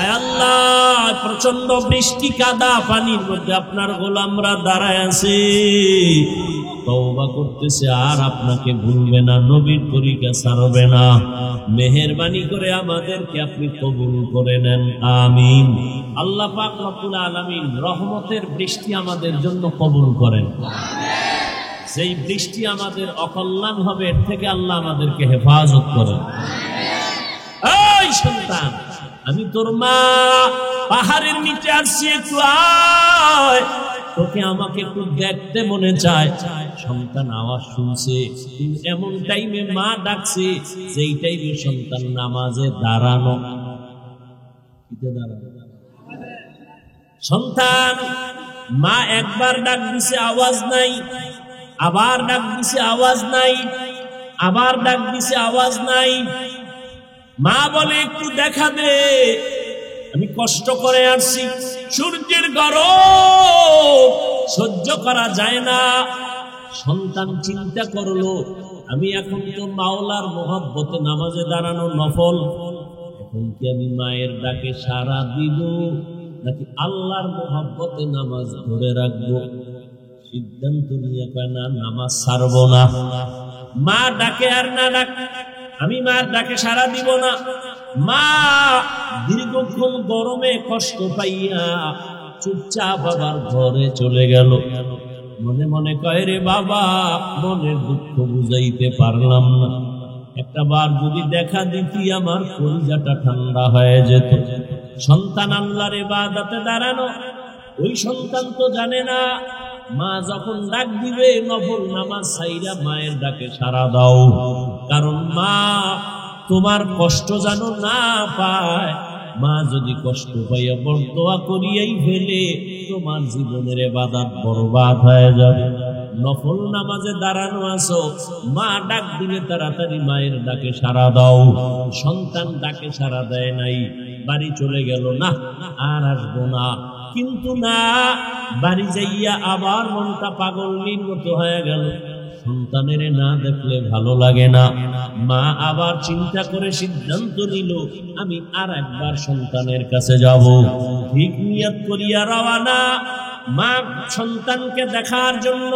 আয় আল্লাহ, প্রচন্ড বৃষ্টি কাদা পানির মধ্যে আপনার গোলামরা দাঁড়ায় আছে, তওবা করতেছে, আর আপনাকে ভুলবে না, নবীর তরিকা ছাড়বে না। মেহেরবানি করে আমাদেরকে আপনি কবুল করে নেন, আমিন। আল্লাহ পাক রব্বুল আলামিন রহমতের বৃষ্টি আমাদের জন্য কবুল করেন। যেই বৃষ্টি আমাদের অকল্যাণ হবে, এর থেকে আল্লাহ আমাদেরকে হেফাজত করেন। এই সন্তান, আমি তোর মা, পাহাড়ের নিচে আসছি, একটু আয়, তোকে আমাকে একটু দেখতে মনে চায়। সন্তান আওয়াজ শুনছে, এমন টাইমে মা ডাকছে, যেই টাইমে সন্তান নামাজে দাঁড়ানো। সন্তান, মা একবার ডাক দিছে, আওয়াজ নাই, আবার ডাক দিছে, আওয়াজ নাই, আবার ডাক দিছে, আওয়াজ নাই। মা বলে, একটু দেখা দে, আমি কষ্ট করে আসছি, সূর্যের গরম সহ্য করা যায় না। সন্তান চিন্তা করলো, আমি এখন তো মাওলার মহব্বতে নামাজে দাঁড়ানো নফল, এখন কি আমি মায়ের ডাকে সাড়া দিব নাকি আল্লাহর মহব্বতে নামাজ ধরে রাখবো? সিদ্ধান্ত নিয়ে কয়, না, নামাজ ছাড়বো না। মা ডাকে আর না ডাক, আমি মার ডাকে সাড়া দিব না। মা দীর্ঘক্ষণ গরমে কষ্ট পাইয়া চুপচাপ বাবার ঘরে চলে গেল। মনে মনে কয়, রে বাবা, মনের দুঃখ বুঝাইতে পারলাম না, একটা বার যদি দেখা দিতি আমার কলিজাটা ঠান্ডা হয়ে যেত। সন্তান আল্লাহর ইবাদতে দাঁড়ানো, ওই সন্তান তো জানে না মা যখন ডাক দিবে নফল নামাজ ছাইরা মায়ের ডাকে সাড়া দাও, কারণ মা তোমার কষ্ট যেন না পায়। মা যদি কষ্ট পাইয়া বরদোয়া করিয়াই ফেলে, তোমার জীবনের ইবাদত বরবাদ হয়ে যাবে। নফল নামাজে দাঁড়ানো আছো, মা ডাক দিলে তাড়াতাড়ি মায়ের ডাকে সাড়া দাও। সন্তান ডাকে সাড়া দেয় নাই, বাড়ি চলে গেল, না আর আসবো না। কিন্তু না, বাড়ি যাইয়া আবার মনটা পাগলের মতো হয়ে গেল। সন্তানের না দেখলে ভালো লাগে না। মা আবার চিন্তা করে সিদ্ধান্ত নিল, আমি আর একবার সন্তানের কাছে যাব। ঠিক নিয়ত করিয়া রওয়ানা, মা সন্তানকে দেখার জন্য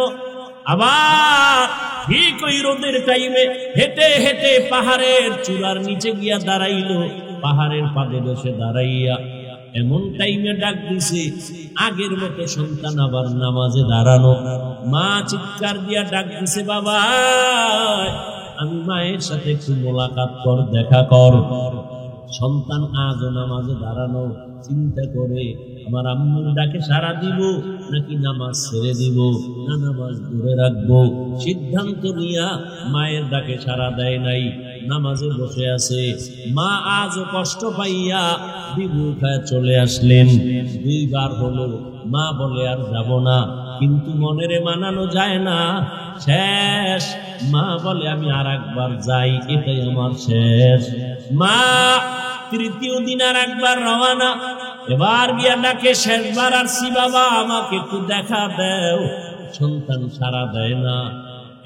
আবার ঠিক ওই রোদের টাইমে হেঁটে হেঁটে পাহাড়ের চূড়ার নিচে গিয়া দাঁড়াইল। পাহাড়ের পাদদেশে দাঁড়াইয়া এমন টাইমে ডাক দিছে, আগের মতো সন্তান আবার নামাজে দাঁড়ানো। মা চিৎকার দিয়া ডাক দিছে, বাবা, আমি মায়ের সাথে একটু মোলাকাত কর, দেখা কর। সন্তান আজও নামাজে দাঁড়ানো, চিন্তা করে আমার আম্মুর ডাকে সাড়া দিব নাকি নামাজ ছেড়ে দিব, না নামাজ ধরে রাখবো। সিদ্ধান্ত নিয়া মায়ের ডাকে সাড়া দেয় নাই, নামাজে বসে আছে। মা আজও কষ্ট পাইয়া বিবু খায় চলে আসলেন। দুইবার হলো, মা বলে আর যাব না, কিন্তু মনেরে মানানো যায় না। শেষ মা বলে, আমি আর একবার যাই, এটাই আমার শেষ। মা তৃতীয় দিন আর একবার রওয়ানা, এবার গিয়া ডাকে, শেষবার আসছি বাবা, আমাকে একটু দেখা দেও। সন্তান সাড়া দেয় না।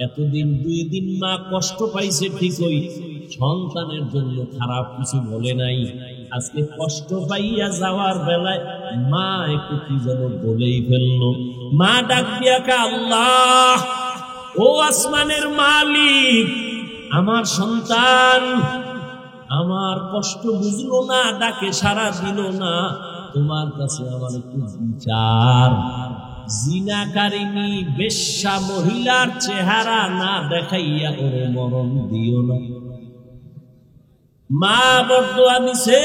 এতদিন 2 দিন মা কষ্ট পাইছে ঠিকই, সন্তানের জন্য খারাপ কিছু বলে নাই। আজকে কষ্ট পাইয়া যাওয়ার বেলায় মা একটু কি যেন বলেই ফেললো। মা ডাক দিয়া কা, আল্লাহ, ও আসমানের মালিক, আমার সন্তান আমার কষ্ট বুঝলো না, ডাকে সাড়া দিল না, তোমার কাছে আমার একটু বিচার। জিনাকারিনী বেশ্যা মহিলার চেহারা না দেখাইয়া ওরে মরণ দিও না। মা বরদোয়া দিছে,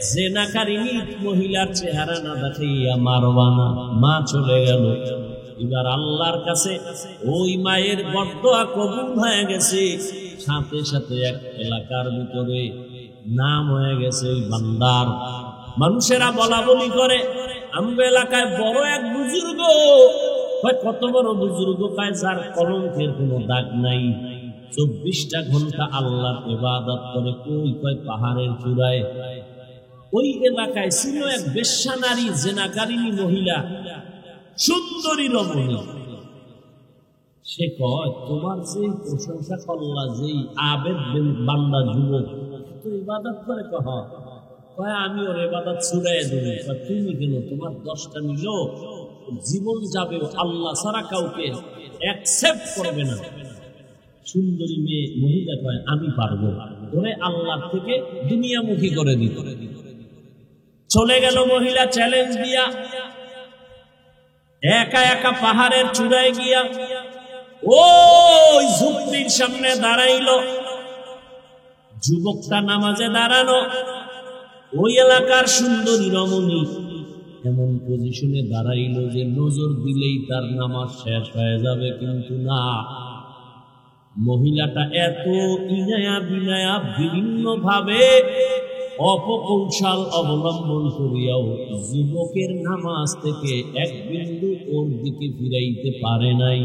জিনাকারিনী মহিলার চেহারা না দেখাইয়া মারবা না। মা চলে গেল। এবার আল্লাহর কাছে ওই মায়ের বরদোয়া কবুল হয়ে গেছে। সাথে সাথে এক এলাকার ভিতরে নাম হয়ে গেছে ওই বান্দার। মানুষেরা বলা বলি করে, আমরা এলাকায় বড় এক বুজুর্গ। কত বড় বুজুর্গ? কয় যার কলঙ্কের কোনো দাগ নাই, 24টা ঘন্টা আল্লাহর ইবাদত করে। কই? কয় পাহাড়ের চূড়ায়। ওই এলাকায় ছিল এক বেশ্যা নারী, জেনাকারিনী মহিলা, সুন্দরী রমণী। সে কয়, তোমার যে প্রশংসা করলা, যেই আবেদ বান্দা যুবক তো ইবাদত করে, কহ কয় আমি ওর ইবাদত ছুড়াই দেব। তুমি কেন? তোমার 10টা নিল জীবন যাবে, আল্লাহ ছাড়া কাউকে অ্যাকসেপ্ট করবে না। সুন্দরী মেয়ে মহিলা কয় আমি পারবো, ওরে আল্লাহর থেকে দুনিয়ামুখী করে দিত। চলে গেল মহিলা চ্যালেঞ্জ দিয়া, একা একা পাহাড়ের চূড়ায় গিয়া ওই ঝুপড়ির সামনে দাঁড়াইল। যুবকটা নামাজে দাঁড়ানো, ওই এলাকার সুন্দরী রমণী এমন পজিশনে দাঁড়াইল যে নজর দিলেই তার নামাজ শেষ হয়ে যাবে, কিন্তু না, মহিলাটা এত ইনায়া বিনায়া বিভিন্ন ভাবে অপকৌশল অবলম্বন করিয়াও যুবকের নামাজ থেকে এক বিন্দু ওর দিকে ফিরাইতে পারে নাই।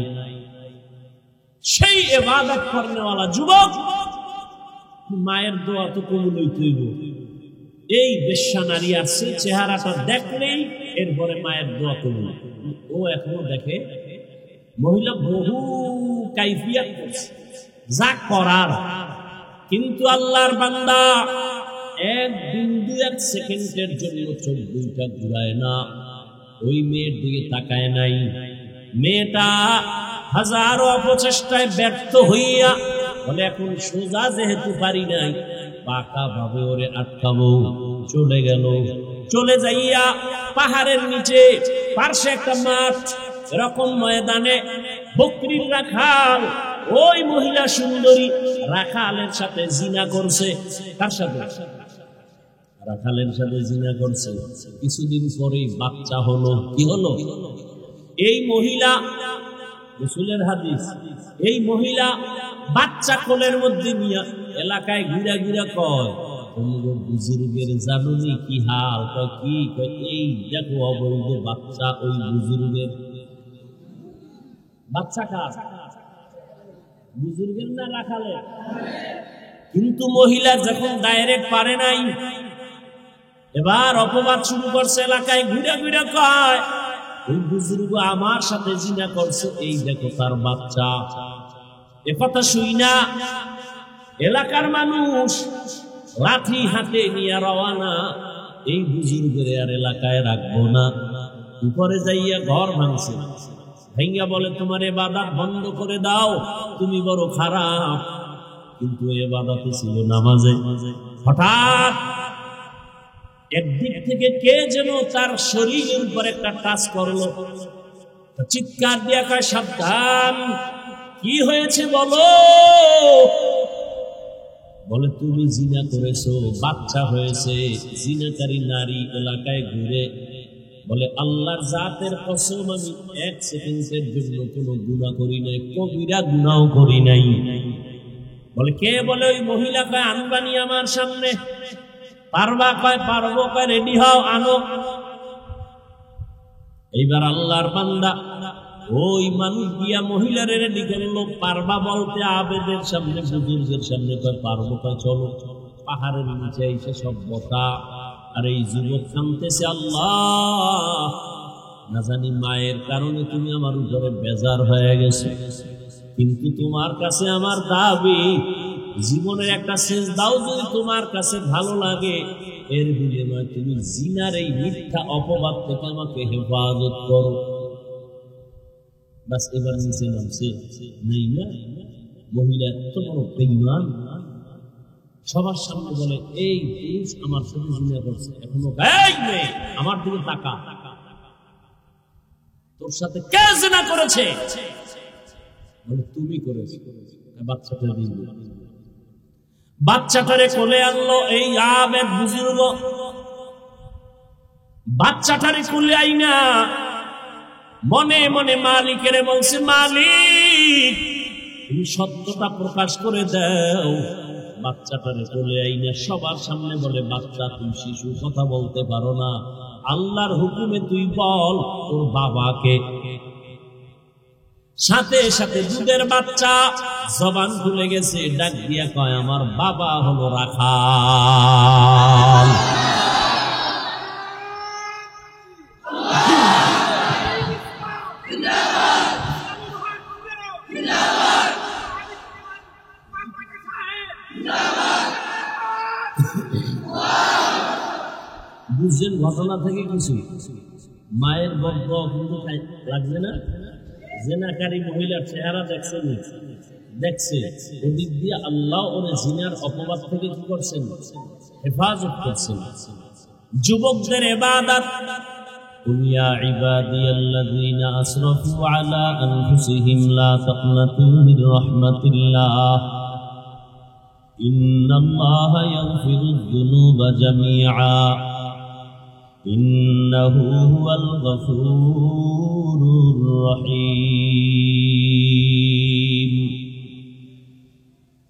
সেই ইবাদত করেওয়ালা যুবক মায়ের দোয়া তো কবুল হইতেইব। এই বেশ্যা নারী আসছে, চেহারাটা দেখলেই এরপরে মায়ের দোয়া কবুল। ও এখনো দেখে মহিলা বহু কাইফিয়াত করছে, যা করার, কিন্তু আল্লাহর বান্দা এক বিন্দু এক সেকেন্ডের জন্য চোখ দুইটা ঘুরায় না, ওই মেয়ের দিকে তাকায় নাই। মেয়েটা হাজারো অপচেষ্টায় ব্যর্থ হইয়া বলে এখন সোজা যেহেতু পারি নাই, পাকা ভাবে ওরে আটকাবো। চলে গেল, চলে যাইয়া পাহাড়ের নিচে পার্শ্বে একটা মাঠ, এরকম ময়দানে বকরির রাখাল ওই মহিলা সুন্দরী রাখালের সাথে জিনা করছে। কার সাথে? রাখালের সাথে জিনা করছে। কিছুদিন পরেই বাচ্চা হলো। কি হলো? এই মহিলা, রাসূলের হাদিস, এই মহিলা বাচ্চা কোলের মধ্যে নিয়ে এলাকায় ঘুরা ঘুরা কয়, বুজুর্গের জানুনি কি হাল? কি এই দেখো অবৈধ বাচ্চা, ওই বুজুর্গের বাচ্চা। কার? বুজুর্গের না রাখালের? কিন্তু মহিলা যখন ডাইরেক্ট পারে নাই, এবার অপবাদ শুরু করছে, এলাকায় ঘুরে ঘুরে কয় ওই বুজুর্গ আমার সাথে জিনা করছে, এই দেখো তার বাচ্চা। একথা শুই না এলাকার মানুষ লাঠি হাতে নিয়ে রওয়ানা, এই বুজুর্গের আর এলাকায় রাখবো না। উপরে যাইয়া ঘর ভাঙছে, ভাইয়া বলে তোমার ইবাদত বন্ধ করে দাও, তুমি বড় খারাপ। কিন্তু ইবাদতে ছিল নামাজে। হঠাৎ একদিক থেকে কে যেন তার শরীরের উপর একটা টাচ করলো, চিৎকার দিয়া কয় সাবধান, কি হয়েছে বলো? বলে তুমি জিনা করেছো, বাচ্চা হয়েছে। জিনাকারী নারী এলাকায় ঘুরে বলে আল্লাহর জাতের কসম আমি এক সেকেন্ডের জন্য কোনো গুনাহ করি নাই, কবিরা গুনাহ করি নাই। বলে কে? বলে ওই মহিলা। কয় আনবানি আমার সামনে। পারবা? কয় পারবো। কয় রেডি হও, আনো। এইবার আল্লাহর বান্দা ওই মানুষ দিয়া মহিলারে রেডি করলো। পারবা বলতে আবেদের সামনে, বুজুর্গের সামনে। কয় পারবো। কয় চলো। পাহাড়ের নিচে এসে সব বতা, আর এই যুবক কাঁদতেছে, আল্লাহ না জানি মায়ের কারণে তুমি আমার উপরে বেজার হয়ে গেছো, কিন্তু তোমার কাছে আমার দাবি, জীবনের একটা শেষ দাও যদি তোমার কাছে ভালো লাগে, এর বিনিময়ে তুমি জিনার এই মিথ্যা অপবাদ থেকে আমাকে হেফাজত করো। বাস এবার নিচে নামছে। নেই না মহিলা এত বড় বেঈমান, সবার সামনে বলে এই পুরুষ আমার সাথে জিনা করছে। এখনো আমার দিকে তাকা, তোর সাথে কে জিনা করেছে? বলে তুমি করেছো। বাচ্চাটা দিল, বাচ্চাটারে কোলে আনলো এই আবেদ বুজুর্গ। বাচ্চাটারে কোলে আইনা মনে মনে মালিকের বলছে, মালিক তুমি সত্যটা প্রকাশ করে দাও। বাচ্চাটারে কোলে আইনা সবার সামনে বলে, বাচ্চা তুমি শিশু, কথা বলতে পারো না, আল্লাহর হুকুমে তুই বল তোর বাবাকে। সাথে সাথে দুধের বাচ্চা জবান খুলে গেছে, ডাক দিয়া কয় আমার বাবা হলো রাখাল। বুঝছেন ঘটনা থেকে কিছু? মায়ের গল্প কিন্তু লাগবে না? জেনাকারী মহিলার চেহারা দেখছেন, দেখছে, ওদিক দিয়ে আল্লাহ ওরে জিনার অপবাদ থেকে কি করছেন? হেফাজত করছেন। যুবকদের ইবাদত, قل يا عبادي الذين أسرفوا على أنفسهم لا تقنطوا من رحمة الله إن الله يغفر الذنوب جميعا إنه هو الغفور الرحيم।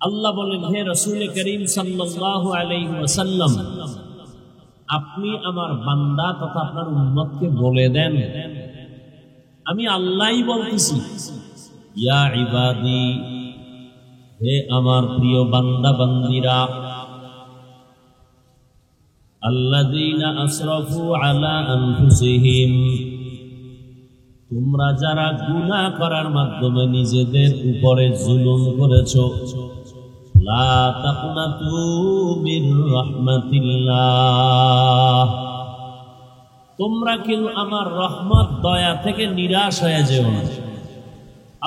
আল্লাহ বলেন, হে রাসূল করিম সাল্লাল্লাহু আলাইহি ওয়াসাল্লাম, আপনি আমার বান্দা তথা আপনার উম্মতকে বলে দেন, আমি আল্লাহই বলতেছি, ইয়া ইবাদি, হে আমার প্রিয় বান্দা বান্দিরা, আল্লাযীনা আসরাফু আলা আনফুসিহিম, তোমরা যারা গুনাহ করার মাধ্যমে নিজেদের উপরে জুলুম করেছো, লা তাকনাতু মির রাহমাতিল্লাহ, তোমরা কেউ আমার রহমত দয়া থেকে নিরাশ হয়ে যেও না।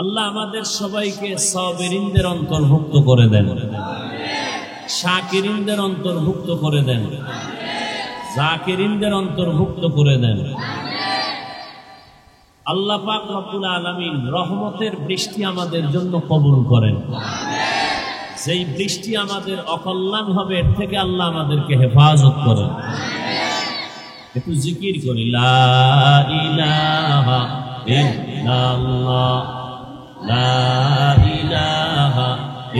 আল্লাহ আমাদের সবাইকে সাবিরিনদের অন্তর্ভুক্ত করে দেন, শাকিরিনদের অন্তর্ভুক্ত করে দেন, জাকিরিনদের অন্তর্ভুক্ত করে দেন। আল্লাহ পাক রব্বুল আলামিন রহমতের বৃষ্টি আমাদের জন্য কবুল করেন। যেই বৃষ্টি আমাদের অকল্যাণ হবে, এর থেকে আল্লাহ আমাদেরকে হেফাজত করেন। একটু জিকির করি, লা ইলাহা ইল্লাল্লাহ, লা ইলাহা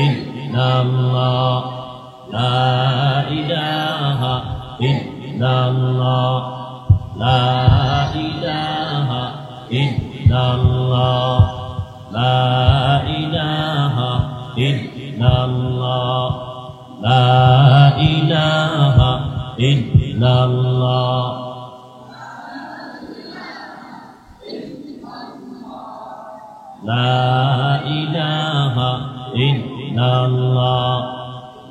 ইল্লাল্লাহ, লা ইলাহা ইল্লাল্লাহ, লা ইলাহা ইল্লাল্লাহ, লা ইলাহা ইল্লাল্লাহ, লা ইলাহা ইল্লাল্লাহ, লা ইলাহা ইল্লাল্লাহ,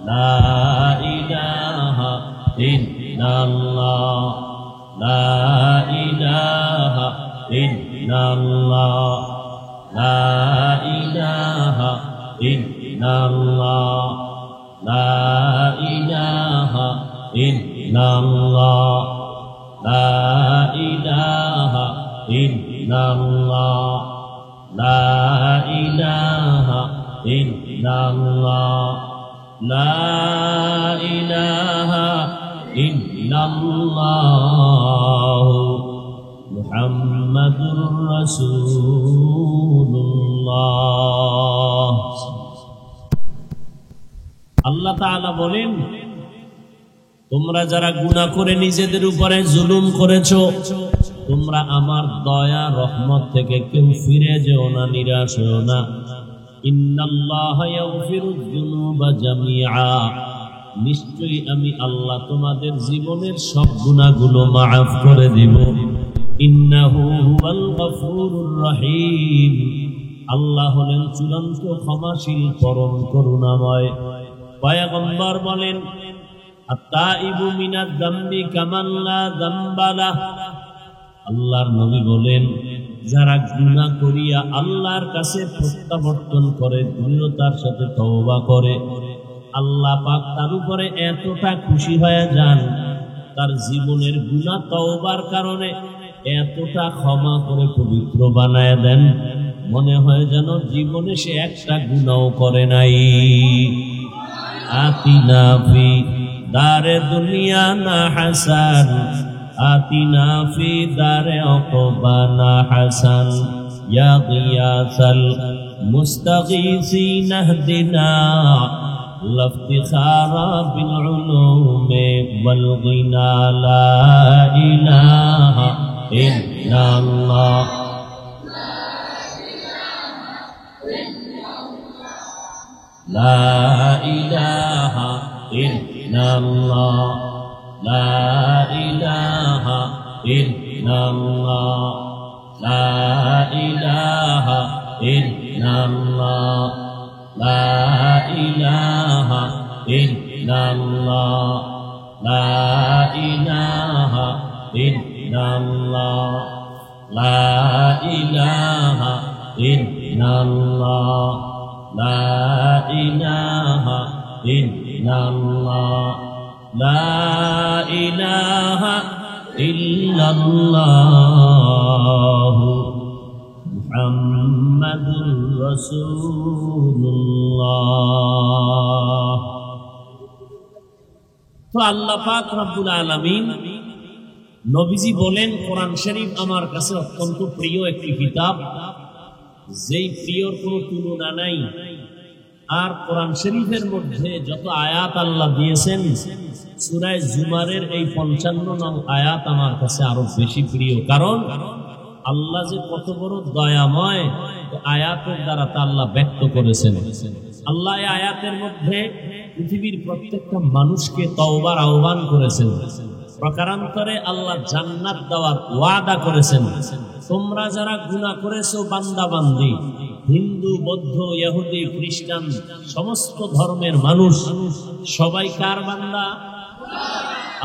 লা ইলাহা ইল্লাল্লাহ, লা ইলাহা ইল্লাল্লাহ, লা ইলাহা ইল্লাল্লাহ, লা ইলাহা ইল্লাল্লাহ, লা ইলাহা ইল্লাল্লাহ, লা ইলাহা ইল্লাল্লাহ, লা ইলাহা ইল্লাল্লাহ, মুহাম্মাদুর রাসূলুল্লাহ। আল্লাহ তাআলা বলেন, তোমরা যারা গুনাহ করে নিজেদের উপরে জুলুম করেছো, তোমরা আমার দয়া রহমত থেকে কেউ ফিরে যেও না, নিরাশ হও না। ইন্নাল্লাহা ইয়াগফিরুয যুনুবা জামিআ, নিশ্চয়ই আমি আল্লাহ তোমাদের জীবনের সব গুনাহগুলো মাফ করে দিব। ইন্নাহু হুয়াল গফুরুর রহিম, আল্লাহ হলেন চূড়ান্ত ক্ষমাশীল, পরম করুণাময়। পয়গম্বর বলেন, আত-তাইবু মিনাদ যামবি কামান লা যামবা লাহ, আল্লাহর নবী বলেন, যারা গুনাহ করিয়া আল্লাহর কাছে প্রত্যাবর্তন করে, দৃঢ়তার সাথে তওবা করে, আল্লাহ পাক তার উপরে এতটা খুশি হয়ে যান, তার জীবনের গুনাহ তওবার কারণে এতটা ক্ষমা করে পবিত্র বানায় দেন, মনে হয় যেন জীবনে সে একটা গুনাহও করে নাই। আতিনা ফি দারে দুনিয়া না হাসান, আতিনা ফি দারে উকবা না হাসান, ইয়া গিয়াসাল মুস্তাগীসিন ইহদিনা লাফতিখারা বিল উলুমি ওয়াল গিনা, লা ইলাহা ইল্লাল্লাহ, লা ইলাহা ইল্লাল্লাহ, লা ইলাহা ইল্লাল্লাহ, লা ইলাহা ইল্লাল্লাহ, লা ইলাহা ইল্লাল্লাহ, লা ইলাহা ইল্লাল্লাহ, লা ইলাহা ইল্লাল্লাহ, লা ইলাহা ইল্লাল্লাহ, লা ইলাহা ইল্লাল্লাহ, মুহাম্মাদুর রাসূলুল্লাহ। তো আল্লাহ পাক রব্বুল আলামিন নবীজি বলেন, কোরআন শরীফ আমার কাছে অত্যন্ত প্রিয় একটি কিতাব, যেই প্রিয়র কোনো তুলনা নাই। আর কোরআন শরীফের মধ্যে যত আয়াত আল্লাহ দিয়েছেন, সূরা জুমারের এই 55 নং আয়াত আমার কাছে আরো বেশি প্রিয়। কারণ আল্লাহ যে কত বড় দয়াময়, আয়াতের দ্বারা তা আল্লাহ ব্যক্ত করেছেন। আল্লাহ এই আয়াতের মধ্যে পৃথিবীর প্রত্যেকটা মানুষকে তওবার আহ্বান করেছেন। প্রকারান্তরে আল্লাহ জান্নাত দেওয়ার ওয়াদা করেছেন। তোমরা যারা গুনাহ করেছো বান্দা বান্দি, হিন্দু, বৌদ্ধ, ইহুদি, খ্রিস্টান, সমস্ত ধর্মের মানুষ সবাই কার বান্দা?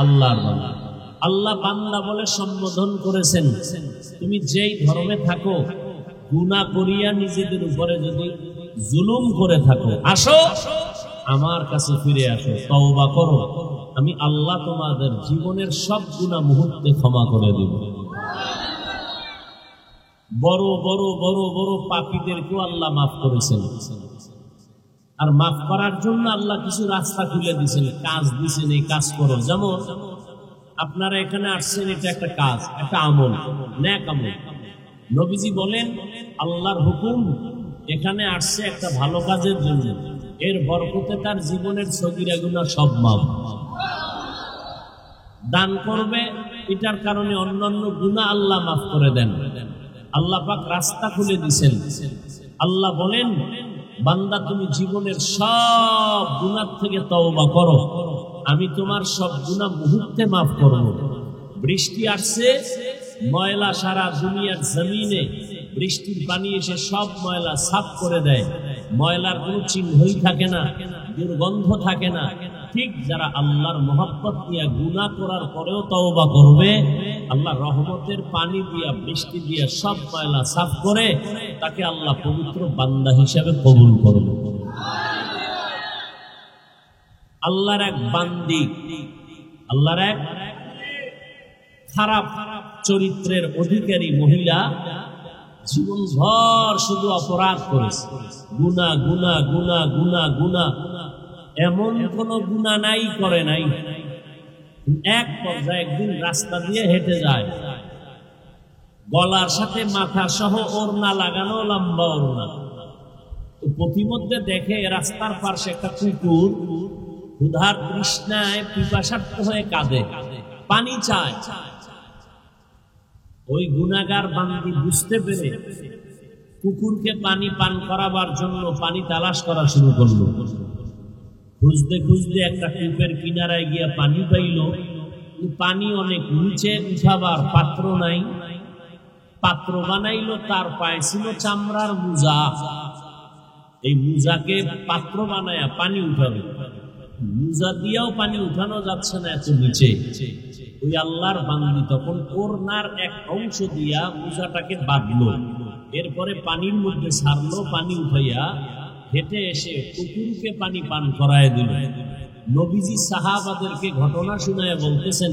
আল্লাহর বান্দা। আল্লাহ বান্দা বলে সম্বোধন করেছেন। তুমি যেই ধর্মে থাকো, গুনাহ করিয়া নিজেদের উপরে যদি জুলুম করে থাকো, আসো আমার কাছে ফিরে আসো, তওবা করো, আমি আল্লাহ তোমাদের জীবনের সব গুনাহ মুহূর্তে ক্ষমা করে দেব। বড় বড় বড় বড় পাপীদেরকেও আল্লাহ মাফ করেছেন। আর মাফ করার জন্য আল্লাহ কিছু রাস্তা খুলে দিয়েছেন, কাজ দিয়েছেন, এই কাজ করো। যেমন আপনারা এখানে আসছেন, এটা একটা কাজ, একটা আমল, নেক আমল। নবীজি বলেন আল্লাহর হুকুম, এখানে আসছে একটা ভালো কাজের জন্য, এর বরকতে তার জীবনের সগীরা গুনাহ সব মাফ। দান করবে, এটার কারণে অন্যান্য গুনাহ আল্লাহ মাফ করে দেন। আল্লাহ পাক রাস্তা খুলে দিয়েছেন। আল্লাহ বলেন, বান্দা তুমি জীবনের সব গুনাহ থেকে তওবা করো, আমি তোমার সব গুনাহ মুহূর্তে মাফ করব। বৃষ্টি আসছে, ময়লা সারা দুনিয়ার জমিনে, বৃষ্টির পানি এসে সব ময়লা সাফ করে দেয়, ময়লার কোনো চিহ্নই থাকে না, দুর্গন্ধ থাকে না। ঠিক যারা আল্লাহর মহব্বত নিয়ে গুনাহ করার পরেও তওবা করবে, আল্লাহ রহমতের পানি দিয়া, বৃষ্টি দিয়া সব ময়লা সাফ করে তাকে আল্লাহ পবিত্র বান্দা হিসেবে কবুল করবে। আল্লাহর এক বান্দি, আল্লাহর এক খারাপ চরিত্রের অধিকারী মহিলা জীবনভর শুধু অপরাধ করেছে, গুনাহ গুনাহ গুনাহ গুনাহ গুনাহ, এমন কোন গুনাহ নাই করে নাই। এক পর্যায়ে একদিন রাস্তা দিয়ে হেঁটে যায়, গলার সাথে মাথা সহ ওড়না লাগানো, লম্বা ওড়না। প্রতিমধ্যে দেখে রাস্তার পাশে একটা কুকুর ক্ষুধার তৃষ্ণায় পিপাসার্ত হয়ে কাঁদে, পানি চায়। ওই গুনাহগার বান্দি বুঝতে পেরে কুকুরকে পানি পান করাবার জন্য পানি তালাশ করা শুরু করলো। খুঁজতে খুঁজতে একটা কূপের কিনারায় গিয়া পানি পাইল। পানি অনেক নিচে, উঠাবার পাত্র নাই। পাত্র বানাইলো, তার পায়ে ছিল চামড়ার মোজা। এই মোজাকে পাত্র বানায়া পানি উঠাবে, মোজা দিয়েও পানি উঠানো যাচ্ছে না, এত নিচে। ওই আল্লাহর বান্দি তখন ওড়নার এক অংশ দিয়া মোজাটাকে বাঁধলো, এরপরে পানির মধ্যে ছাড়লো, পানি উঠাইয়া হেঁটে এসে কুকুরকে পানি পান করায় দিল। নবীজি সাহাবাদেরকে ঘটনা শুনায় বলতেছেন,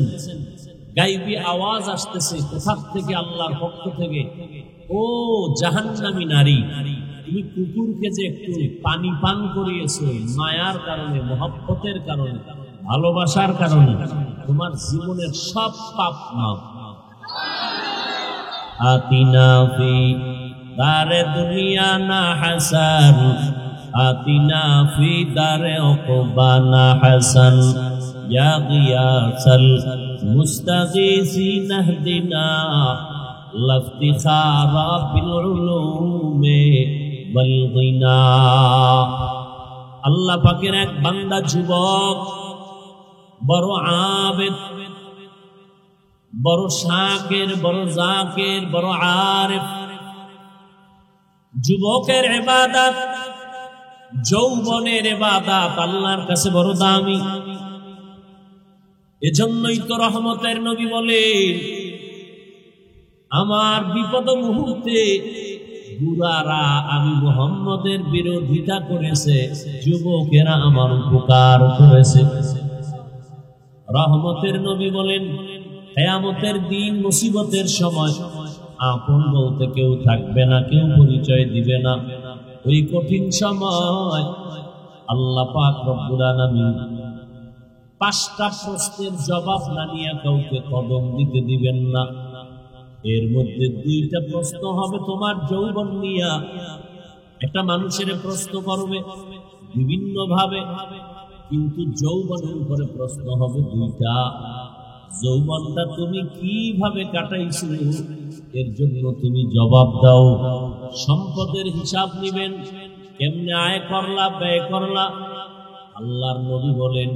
গাইবী আওয়াজ আসতেছে কোথা থেকে? আল্লাহর পক্ষ থেকে, ও জাহান্নামী নারী, তুমি কুকুরকে যে একটু পানি পান করিয়েছো, মায়ার কারণে, মহব্বতের কারণে, ভালোবাসার কারণে তোমার জীবনের সব পাপ মাফ। আতিনা ফি দারে দুনিয়া না হাসান, আতিনা ফি দারে উকবা না হাসান, ইয়া গিয়াসাল মুস্তাগীসিন ইহদিনা লাফতিখারা বিল উলুমে ওয়াল গিনা। আল্লাহ পাকের এক বান্দা যুবক, বড় আবেদ, বড় শাকির, বড় জাকির, বড় আরিফ। যুবকের ইবাদত, যৌবনের ইবাদত আল্লাহর কাছে বড় দামি। এজন্যই তো রহমতের নবী বলেন, আমার বিপদ মুহূর্তে বুড়ারা আমি মুহাম্মদের বিরোধিতা করেছে, যুবকেরা আমার উপকার করেছে। রহমতের নবী বলেন, কিয়ামতের দিন মুসিবতের সময় আপন বলতে কেউ থাকবে না, কেউ পরিচয় দিবে না। ওই কঠিন সময় আল্লাহ পাক রব্বুল আলামিন 5টা প্রশ্নের জবাব না নিয়ে কাউকে কদম দিতে দিবেন না। এর মধ্যে 2টা প্রশ্ন হবে তোমার যৌবন নিয়া। একটা মানুষের প্রশ্ন করবে বিভিন্ন ভাবে, কিন্তু যৌবনের উপরে প্রশ্ন হবে 2টা। যৌবনটা তুমি কিভাবে কাটাইছো এর জন্য তুমি জবাব দাও। সম্পদের হিসাব নিবেন, কেমনে আয় করলা ব্যয় করলা। আল্লাহর নবী বলেন,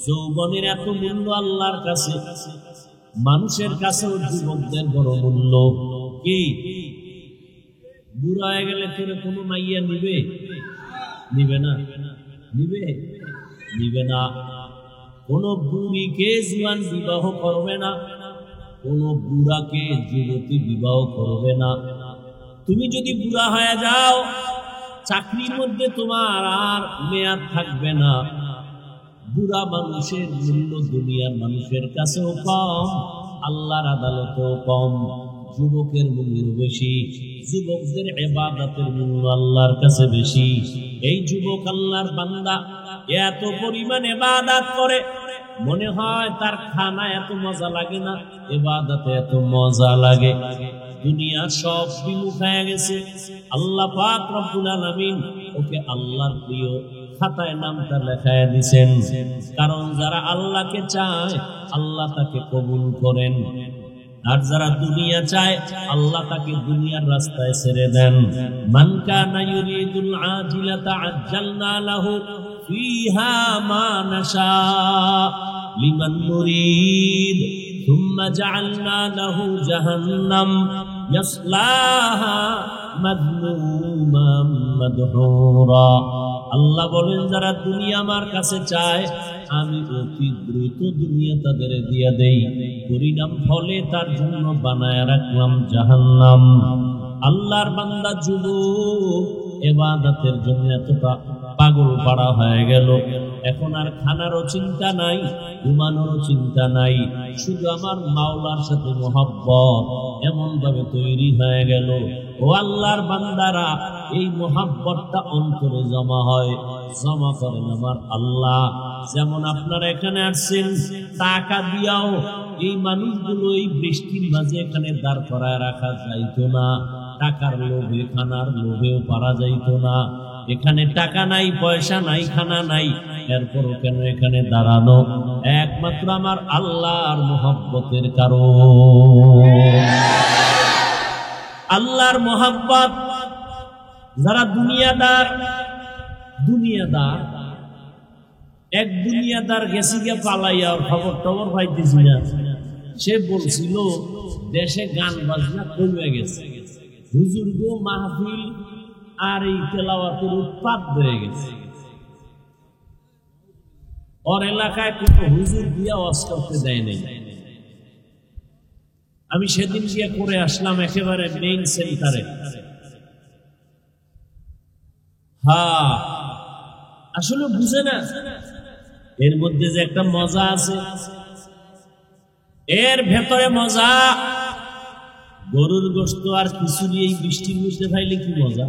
যৌবনের এত মূল্য আল্লাহর কাছে, মানুষের কাছেও যুবকদের বড় মূল্য। কি বুড়া হয়ে গেলে তোরে কোনো মাইয়া নিবে? নিবে না। নিবে? নিবে না। কোন বুড়িকে জুয়ান বিবাহ করবে না, কোন বুড়াকে যুবতী বিবাহ করবে না। তুমি যদি বুড়া হয়ে যাও, চাকরির মধ্যে তোমার আর মেয়াদ থাকবে না। বুড়া মানুষের মূল্য দুনিয়ার মানুষের কাছেও কম, আল্লাহর আদালতেও কম। যুবকের মূল্য বেশি, যুবকদের ইবাদতের মূল্য আল্লাহর কাছে বেশি। এই যুবক আল্লাহর বান্দা এত পরিমাণ ইবাদত করে, মনে হয় তার খানা এত মজা লাগে না, ইবাদতে এত মজা লাগে। দুনিয়া সব বিমুখ হয়ে গেছে। আল্লাহ পাক রব্বুল আলামিন ওকে আল্লাহর প্রিয় খাতায় নামটা লেখায় দিয়েছেন। কারণ যারা আল্লাহকে চায় আল্লাহ তাকে কবুল করেন, আর যারা দুনিয়া চায় আল্লাহ তাকে দুনিয়ার রাস্তায় ছেড়ে দেন। মান কানা ইউরিদুল আজিলাতা আজ্জালনা লাহু ফিহা মা নাশা লিমান নুরিদ সুম্মা জাআলনা লাহু জাহান্নাম ইয়াসলাহা মাযমুমান মাদহুরা। আল্লাহ বলেন, যারা দুনিয়া আমার কাছে চায় আমি অতি দ্রুত দুনিয়া তাদের দিয়া দেই, পরিণাম ফলে তার জন্য বানায় রাখলাম জাহান্নাম। আল্লাহর বান্দা যুবক ইবাদতের জন্য এতটা পাগল পাড়া হয়ে গেল, এখন আর খানারও চিন্তা নাই, ঘুমানোরও চিন্তা নাই, শুধু আমার মাওলার সাথে মোহাব্বত এমন ভাবে তৈরি হয়ে গেল। ও আল্লাহর বান্দারা, এই মোহাব্বতটা অন্তরে জমা হয়, জমা করেন আমার আল্লাহ। যেমন আপনারা এখানে আসছেন টাকা দিয়াও এই মানুষগুলো এই বৃষ্টির মাঝে এখানে দাঁড় করায় রাখা যাইতো না, টাকার লোভে খানার লোভেও পারা যাইতো না। এখানে টাকা নাই, পয়সা নাই, খানা নাই, এরপরও কেন এখানে দাঁড়ানো? একমাত্র আমার আল্লাহর মোহাব্বতের কারণ। আল্লাহর মোহাব্বত। যারা দুনিয়াদার, দুনিয়াদার এক দুনিয়াদার গেছি গে পালাইয়া, খবর টবর পাইতেছি না। সে বলছিল দেশে গান বাজনা কমে গেছে, হুজুর গো মাহফিল আর এই তেলাওয়াতের উৎপাত হয়ে গেছে। ওর এলাকায় কোনো হুজুর দিয়া ওয়াজ করতে দেয় নাই। আমি সেদিন গিয়ে করে আসলাম একেবারে মেইন সেন্টারে। হ্যাঁ, আসলে বুঝে না এর মধ্যে যে একটা মজা আছে, এর ভেতরে মজা। গরুর গোশত আর খিচুড়ি এই বৃষ্টির মধ্যে খাইলে কি মজা,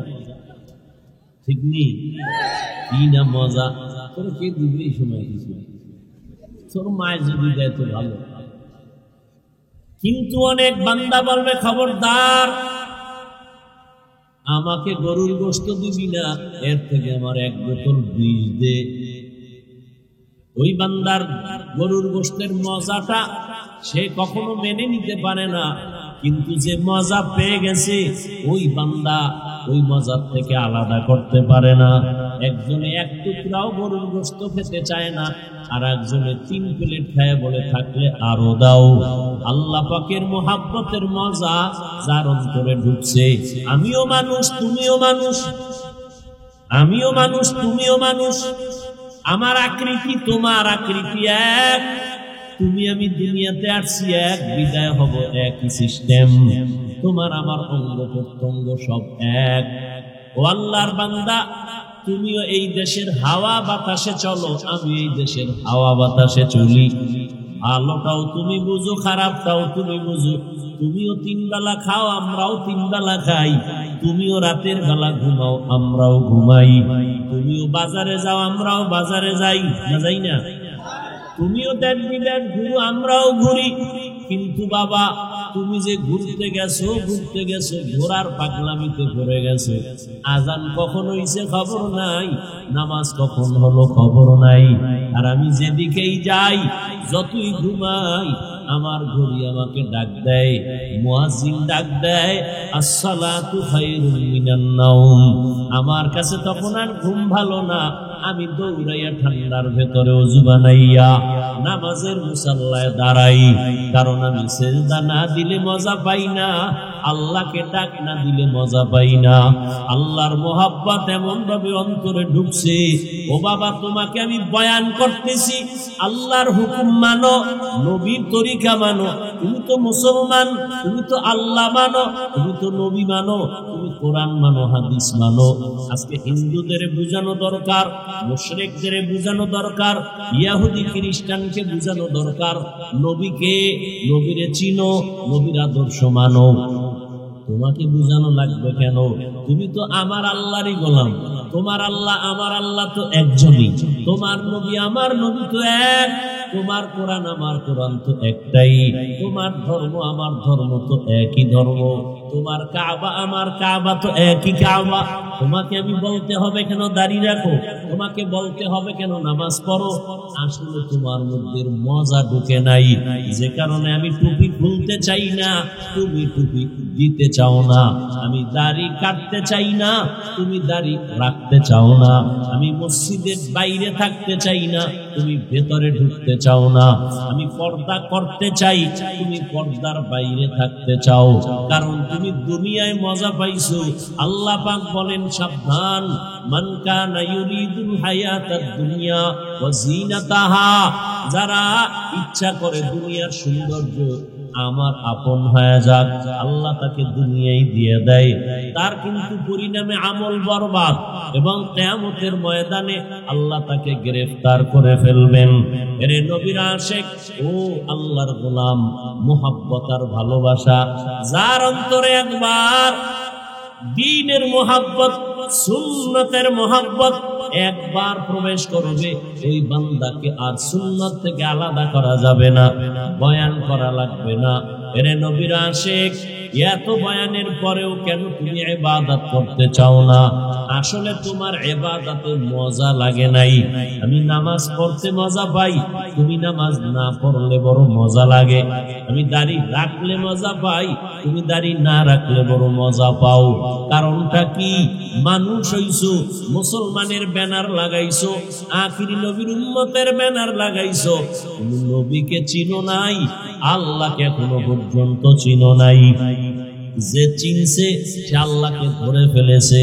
ঠিক নেই? কি না মজা। তোর কে দিবে এই সময় খিচুড়ি? তোর মায়ের যদি দেয় তো ভালো। কিন্তু অনেক বান্দা বলবে, খবরদার আমাকে গরুর গোশত দিবি না, এর থেকে আমার 1 বোতল বিষ দে। ওই বান্দার গরুর গোশতের মজাটা সে কখনো মেনে নিতে পারে না, কিন্তু যে মজা পেয়ে গেছে ওই বান্দা ওই মজার থেকে আলাদা করতে পারে না। একজনে 1 টুকরাও গরুর গোশত খেতে চায় না, আর একজনে 3 প্লেট খায় বলে থাকলে আরো দাও। আল্লাহ পাকের মোহাব্বতের মজা যার অন্তরে ঢুকছে। আমিও মানুষ, তুমিও মানুষ, আমিও মানুষ, তুমিও মানুষ, আমার আকৃতি তোমার আকৃতি এক, তুমি আমি দুনিয়াতে আসছি এক, বিদায় হব একই সিস্টেম। তোমার আমার অঙ্গ প্রত্যঙ্গ সব এক। ও আল্লাহর বান্দা, তুমিও এই দেশের হাওয়া বাতাসে চলো, আমি এই দেশের হাওয়া বাতাসে চলি। ভালোটাও তুমি বুঝো, খারাপটাও তুমি বুঝো। তুমিও 3 বেলা খাও, আমরাও 3 বেলা খাই। তুমিও রাতের বেলা ঘুমাও, আমরাও ঘুমাই। তুমিও বাজারে যাও, আমরাও বাজারে যাই, না যাই না? তুমিও দেন বিদেন ঘুরো, আমরাও ঘুরি। কিন্তু বাবা, তুমি যে ঘুরতে গেছো ঘোরার পাগলামিতে পড়ে গেছো। আজান কখন হইছে খবর নাই, নামাজ কখন হলো খবর নাই। আর আমি যেদিকেই যাই, যতই ঘুমাই, আমার ঘড়ি আমাকে ডাক দেয়, মুয়াজ্জিন ডাক দেয়, আসসালাতু খায়রুম মিনান নাওম। আমার কাছে তখন আর ঘুম ভালো না। আমি দৌড়াইয়া ঠান্ডার ভেতরে ওযু বানাইয়া নামাজের মুসাল্লায় দাঁড়াই। কারণ আমি সেজদা না দিলে মজা পাই না, আল্লাহকে ডাক না দিলে মজা পাই না। আল্লাহর মোহাব্বত এমন ভাবে অন্তরে ঢুকছে। ও বাবা, তোমাকে আমি বয়ান করতেছি, আল্লাহর হুকুম মানো, নবীর তরিকা মানো। তুমি তো মুসলমান, তুমি তো আল্লাহ মানো, তুমি তো নবী মানো, তুমি কোরআন মানো, হাদিস মানো। আজকে হিন্দুদের বুঝানো দরকার, মুশরিকদের বুঝানো দরকার, ইহুদি খ্রিস্টানকে বুঝানো দরকার, নবীকে, নবীরে চিনো, নবীর আদর্শ মানো। তোমাকে বুঝানো লাগবে কেন? তুমি তো আমার আল্লাহরই গোলাম। তোমার আল্লাহ আমার আল্লাহ তো একজনই। তোমার নবী আমার নবী তো এক। তোমার কোরআন আমার কোরআন তো একটাই। তোমার ধর্ম আমার ধর্ম তো একই ধর্ম। তোমার কাবা আমার কাবা তো একই কাবা। তোমাকে আমি বলতে হবে কেন দাড়ি রাখো? তোমাকে বলতে হবে কেন নামাজ পড়ো? আসলে তোমার মধ্যে মজা ঢুকে নাই, যে কারণে আমি টুপি খুলতে চাই না, তুমি টুপি দিতে চাও না। আমি দাড়ি কাটতে চাই না, তুমি দাড়ি রাখতে চাও না। আমি মসজিদের বাইরে থাকতে চাই না, তুমি ভেতরে ঢুকতে চাও না। আমি পর্দা করতে চাই, তুমি পর্দার বাইরে থাকতে চাও। কারণ তুমি দুনিয়ায় মজা পাইছো। আল্লাহ পাক বলেন, সাবধান, মান কানা ইউরিদুল হায়াতাদ দুনিয়া ওয়া জিনাতাহা। যারা ইচ্ছা করে দুনিয়ার সৌন্দর্য আমার আপন হয়ে যাক, আল্লাহ তাকে দুনিয়ায় দিয়ে দেয়। তার কিন্তু পরিণামে আমল বরবাদ, এবং কিয়ামতের ময়দানে আল্লাহ তাকে গ্রেফতার করে ফেলবেন। এরে নবীর আশিক, ও আল্লাহর গোলাম, মুহাব্বত আর ভালোবাসা যার অন্তরে একবার দ্বীনের মুহাব্বত, সুন্নতের মুহাব্বত একবার প্রবেশ করবে, ওই বান্দাকে আর সুন্নত থেকে আলাদা করা যাবে না, বয়ান করা লাগবে না। এরে নবীর আশিক, এত বয়ানের পরেও কেন তুমি ইবাদত করতে চাও না? আসলে তোমার ইবাদতে মজা লাগে নাই। আমি নামাজ পড়তে মজা পাই, তুমি নামাজ না পড়লে বড় মজা লাগে। আমি দাড়ি রাখলে মজা পাই, তুমি দাড়ি না রাখলে বড় মজা পাও। কারণটা কি? মানুষ হইছো, মুসলমানের ব্যানার লাগাইছো, আখিরি নবীর উম্মতের ব্যানার লাগাইছো। তুমি নবীকে চিনো নাই, আল্লাহকে এখনো পর্যন্ত চিনো নাই। যে চিনছে সে আল্লাহকে ধরে ফেলেছে,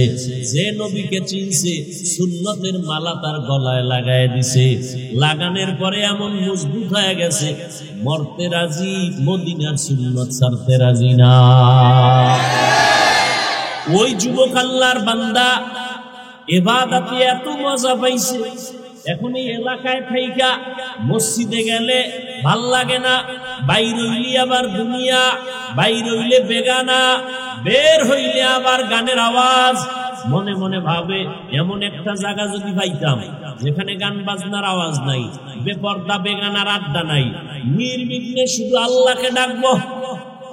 যে নবীকে চিনছে সুন্নতের মালা তার গলায় লাগায় দিছে। লাগানোর পরে এমন মজবুত হয়ে গেছে, মরতে রাজি, মদিনার সুন্নত ছাড়তে রাজি না। ওই যুবক আল্লাহর বান্দা ইবাদতে এত মজা পাইছে, এখন এই এলাকায় থাইকা মসজিদে গেলে ভাল লাগে না, বাইর হইলে আবার দুনিয়া, বাইর হইলে বেগানা, বের হইলে আবার গানের আওয়াজ। মনে মনে ভাবে, এমন একটা জায়গা যদি পাইতাম যেখানে গান বাজনার আওয়াজ নাই, বেপর্দা বেগানার আড্ডা নাই, নির্বিঘ্নে শুধু আল্লাহকে ডাকবো।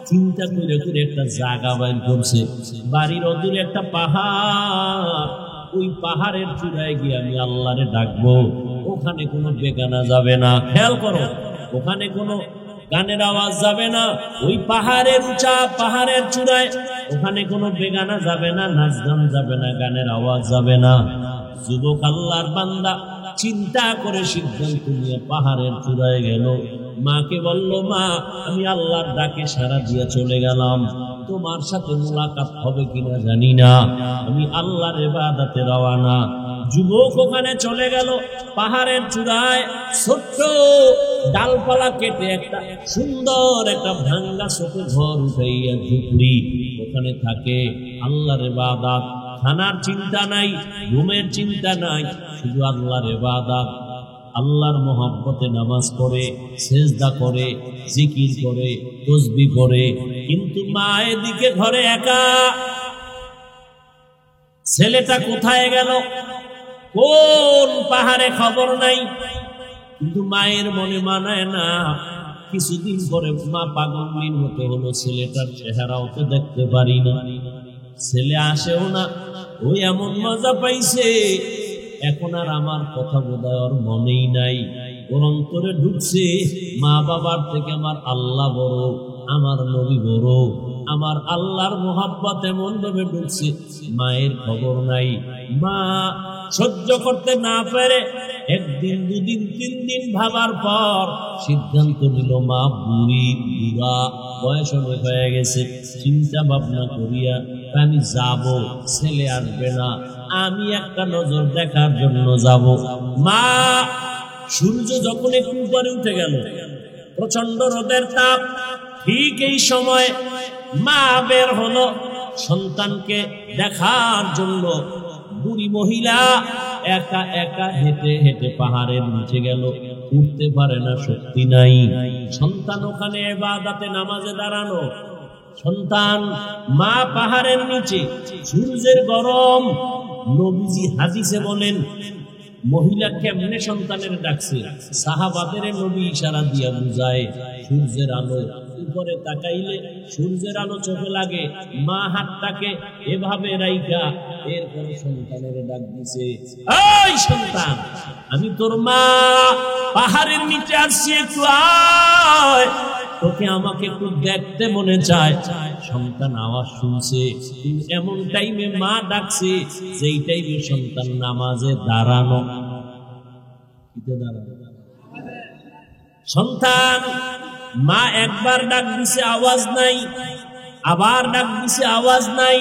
চিন্তা করে করে একটা জায়গা বাইর করছে, বাড়ির অদূরে একটা পাহাড়। ওই পাহাড়ের চূড়ায় গিয়ে আমি আল্লাহরে ডাকবো। ওখানে কোনো বেগানা যাবে না, খেয়াল করো, ওখানে কোনো গানের আওয়াজ যাবে না। ওই পাহাড়ের উঁচা, পাহাড়ের চূড়ায়, ওখানে কোনো বেগানা যাবে না, নাচ গান যাবে না, গানের আওয়াজ যাবে না। যুবক আল্লাহর বান্দা চিন্তা করে সিদ্ধান্ত নিয়ে পাহাড়ের চূড়ায় গেল। মাকে বলল, মা, আমি আল্লাহর ডাকে সাড়া দিয়ে চলে গেলাম, তোমার সাথে মুলাকাত হবে কিনা জানি না, আমি আল্লাহর ইবাদতে রওনা। যুবক ওখানে চলে গেল, পাহাড়ের চূড়ায় ছোট্ট ডালপালা কেটে একটা সুন্দর একটা ভাঙ্গা ছোট ঘর উঠাইয়া ঝুপড়ি, ওখানে থাকে আল্লাহর ইবাদত। খানার চিন্তা নাই, ঘুমের চিন্তা নাই, শুধু আল্লাহর ইবাদত। আল্লাহর মহব্বতে নামাজ পড়ে, সেজদা করে, জিকির করে, তাসবিহ করে। কিন্তু মা এদিকে ঘরে একা। ছেলেটা কোথায় গেল, কোন পাহাড়ে, খবর নাই। কিন্তু মায়ের মনে মানায় না। কিছুদিন পরে মা পাগলের মতো হলো, ছেলেটার চেহারাও তো দেখতে পারি না, ছেলে আসেও না। ওই এমন মজা পাইছে, এখন আর আমার কথা বোধহয় ওর মনেই নাই। ওর অন্তরে ঢুকছে মা বাবার থেকে আমার আল্লাহ বড়, আমার নবী বড়। আমার আল্লাহর মোহাব্বত এমন ভাবে ঢুকছে, মায়ের খবর নাই। মা সহ্য করতে না পারে একদিন, দুদিন, 3 দিন ভাবার পর সিদ্ধান্ত নিল, মা বুড়ি, বুড়া, বয়স অনেক হয়ে গেছে। চিন্তা ভাবনা করিয়া আমি যাব, ছেলে আসবে না, আমি একটা নজর দেখার জন্য যাব। মা সূর্য যখন একটু উপরে উঠে গেল, প্রচন্ড রোদের তাপ, ঠিক এই সময় মা বের হলো সন্তানকে দেখার জন্য। বুড়ি মহিলা একা একা হেঁটে হেঁটে পাহাড়ের নিচে গেল, উঠতে পারে না, শক্তি নাই। সন্তান ওখানে ইবাদতে নামাজে দাঁড়ানো। সন্তান, মা পাহাড়ের নিচে, সূর্যের গরম। নবীজি হাদিসে বলেন, মহিলা কেমনে সন্তানের ডাকছে, সাহাবাদের নবী ইশারা দিয়া বুঝায়। সূর্যের আলো উপরে তাকাইলে সূর্যের আলো চোখে লাগে, মা হাতটাকে এভাবে রাইখা এরপরে সন্তানের ডাক দিছে, এই সন্তান, আমি তোর মা, পাহাড়ের নিচে আসছি, একটু আয়, তোকে আমাকে একটু দেখতে মনে চায়। সন্তান আওয়াজ শুনছে, কিন্তু এমন টাইমে মা ডাকছে যেই টাইমে সন্তান নামাজে দাঁড়ানো। সন্তান, মা একবার ডাক দিছে, আওয়াজ নাই, আবার ডাক দিছে, আওয়াজ নাই,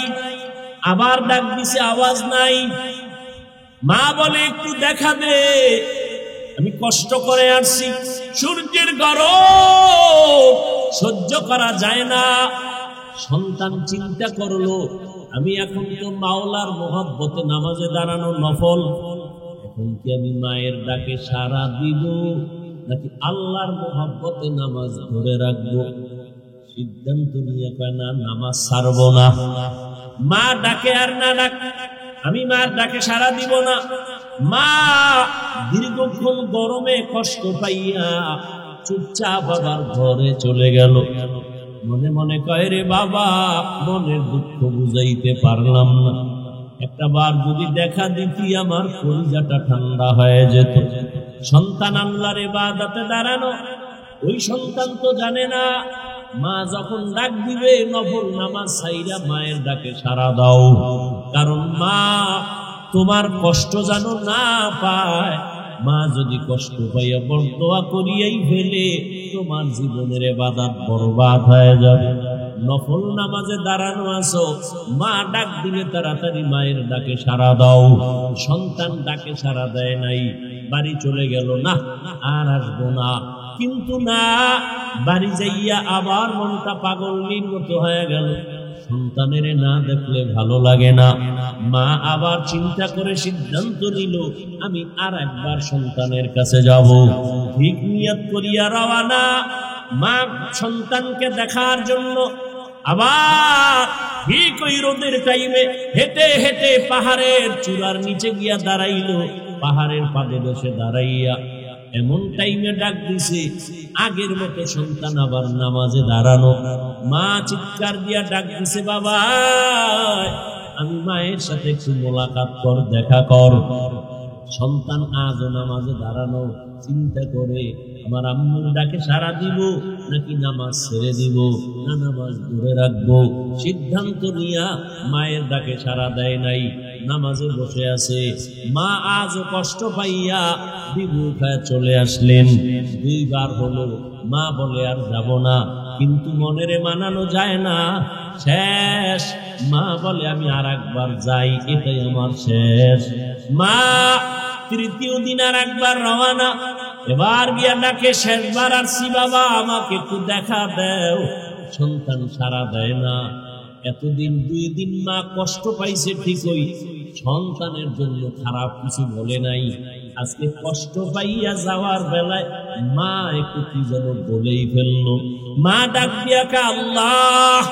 আবার ডাক দিছে, আওয়াজ নাই। মা বলে, একটু দেখা দে, আমি কষ্ট করে আসছি, সূর্যের গরম সহ্য করা যায় না। সন্তান চিন্তা করলো, আমি এখন তো মাওলার মহব্বতে নামাজে দাঁড়ানো নফল, এখন কি আমি মায়ের ডাকে সাড়া দিব নাকি আল্লাহর মহব্বতে নামাজ ধরে রাখবো? সিদ্ধান্ত নিয়ে কয়, না, নামাজ ছাড়বো না। মা ডাকে আর না ডাক, আমি মার ডাকে সাড়া দিব না। মা দীর্ঘক্ষণ গরমে কষ্ট পাইয়া চুপচাপ বাবার ঘরে চলে গেল। মনে মনে কয়, রে বাবা, মনের দুঃখ বুঝাইতে পারলাম না, একটা বার যদি দেখা দিতি আমার কলিজাটা ঠান্ডা হয়ে যেত। সন্তান আল্লাহর ইবাদতে দাঁড়ানো, ওই সন্তান তো জানে না মা যখন ডাক দিবে নফল নামাজ ছাইরা মায়ের ডাকে সাড়া দাও, কারণ মা তোমার কষ্ট যেন না পায়। মা যদি কষ্ট পাইয়া বরদোয়া করিয়াই ফেলে, তোমার জীবনের ইবাদত বরবাদ হয়ে যাবে। নফল নামাজে দাঁড়ানো আছো, মা ডাক দিলে তাড়াতাড়ি মায়ের ডাকে সাড়া দাও। সন্তান ডাকে সাড়া দেয় নাই, বাড়ি চলে গেল, না আর আসবো না। কিন্তু না, বাড়ি যাইয়া আবার মনটা পাগলের মতো হয়ে গেল। সন্তানের না দেখলে ভালো লাগে না। মা আবার চিন্তা করে সিদ্ধান্ত নিল, আমি আর একবার সন্তানের কাছে যাব। ঠিক নিয়ত করিয়া রওয়ানা, মা সন্তানকে দেখার জন্য আবার ঠিক ওই রোদের টাইমে হেঁটে হেঁটে পাহাড়ের চূড়ার নিচে গিয়া দাঁড়াইল। পাহাড়ের পাদদেশে দাঁড়াইয়া এমন টাইমে ডাক দিছে, আগের মতো সন্তান আবার নামাজে দাঁড়ানো। মা চিৎকার দিয়া ডাক দিছে, বাবা, আমি মায়ের সাথে একটু মোলাকাত কর, দেখা কর। সন্তান আজও নামাজে দাঁড়ানো, চিন্তা করে আমার আম্মুর ডাকে সাড়া দিব নাকি নামাজ ছেড়ে দিব, না নামাজ ধরে রাখবো। সিদ্ধান্ত নিয়া মায়ের ডাকে সাড়া দেয় নাই, নামাজে বসে আছে। মা আজও কষ্ট পাইয়া বিবু খায় চলে আসলেন। 2 বার হলো, মা বলে আর যাব না, কিন্তু মনেরে মানানো যায় না। শেষ মা বলে, আমি আর একবার যাই, এটাই আমার শেষ। মা 3য় দিন আর একবার রওয়ানা। এবার গিয়া ডাকে, শেষবার আসছি বাবা, আমাকে একটু দেখা দেও। সন্তান সাড়া দেয় না। এতদিন 2 দিন মা কষ্ট পাইছে ঠিকই, সন্তানের জন্য খারাপ কিছু বলে নাই। আজকে কষ্ট পাইয়া যাওয়ার বেলায় মা একটু কি যেন বলেই ফেললো। মা ডাক দিয়া কা, আল্লাহ,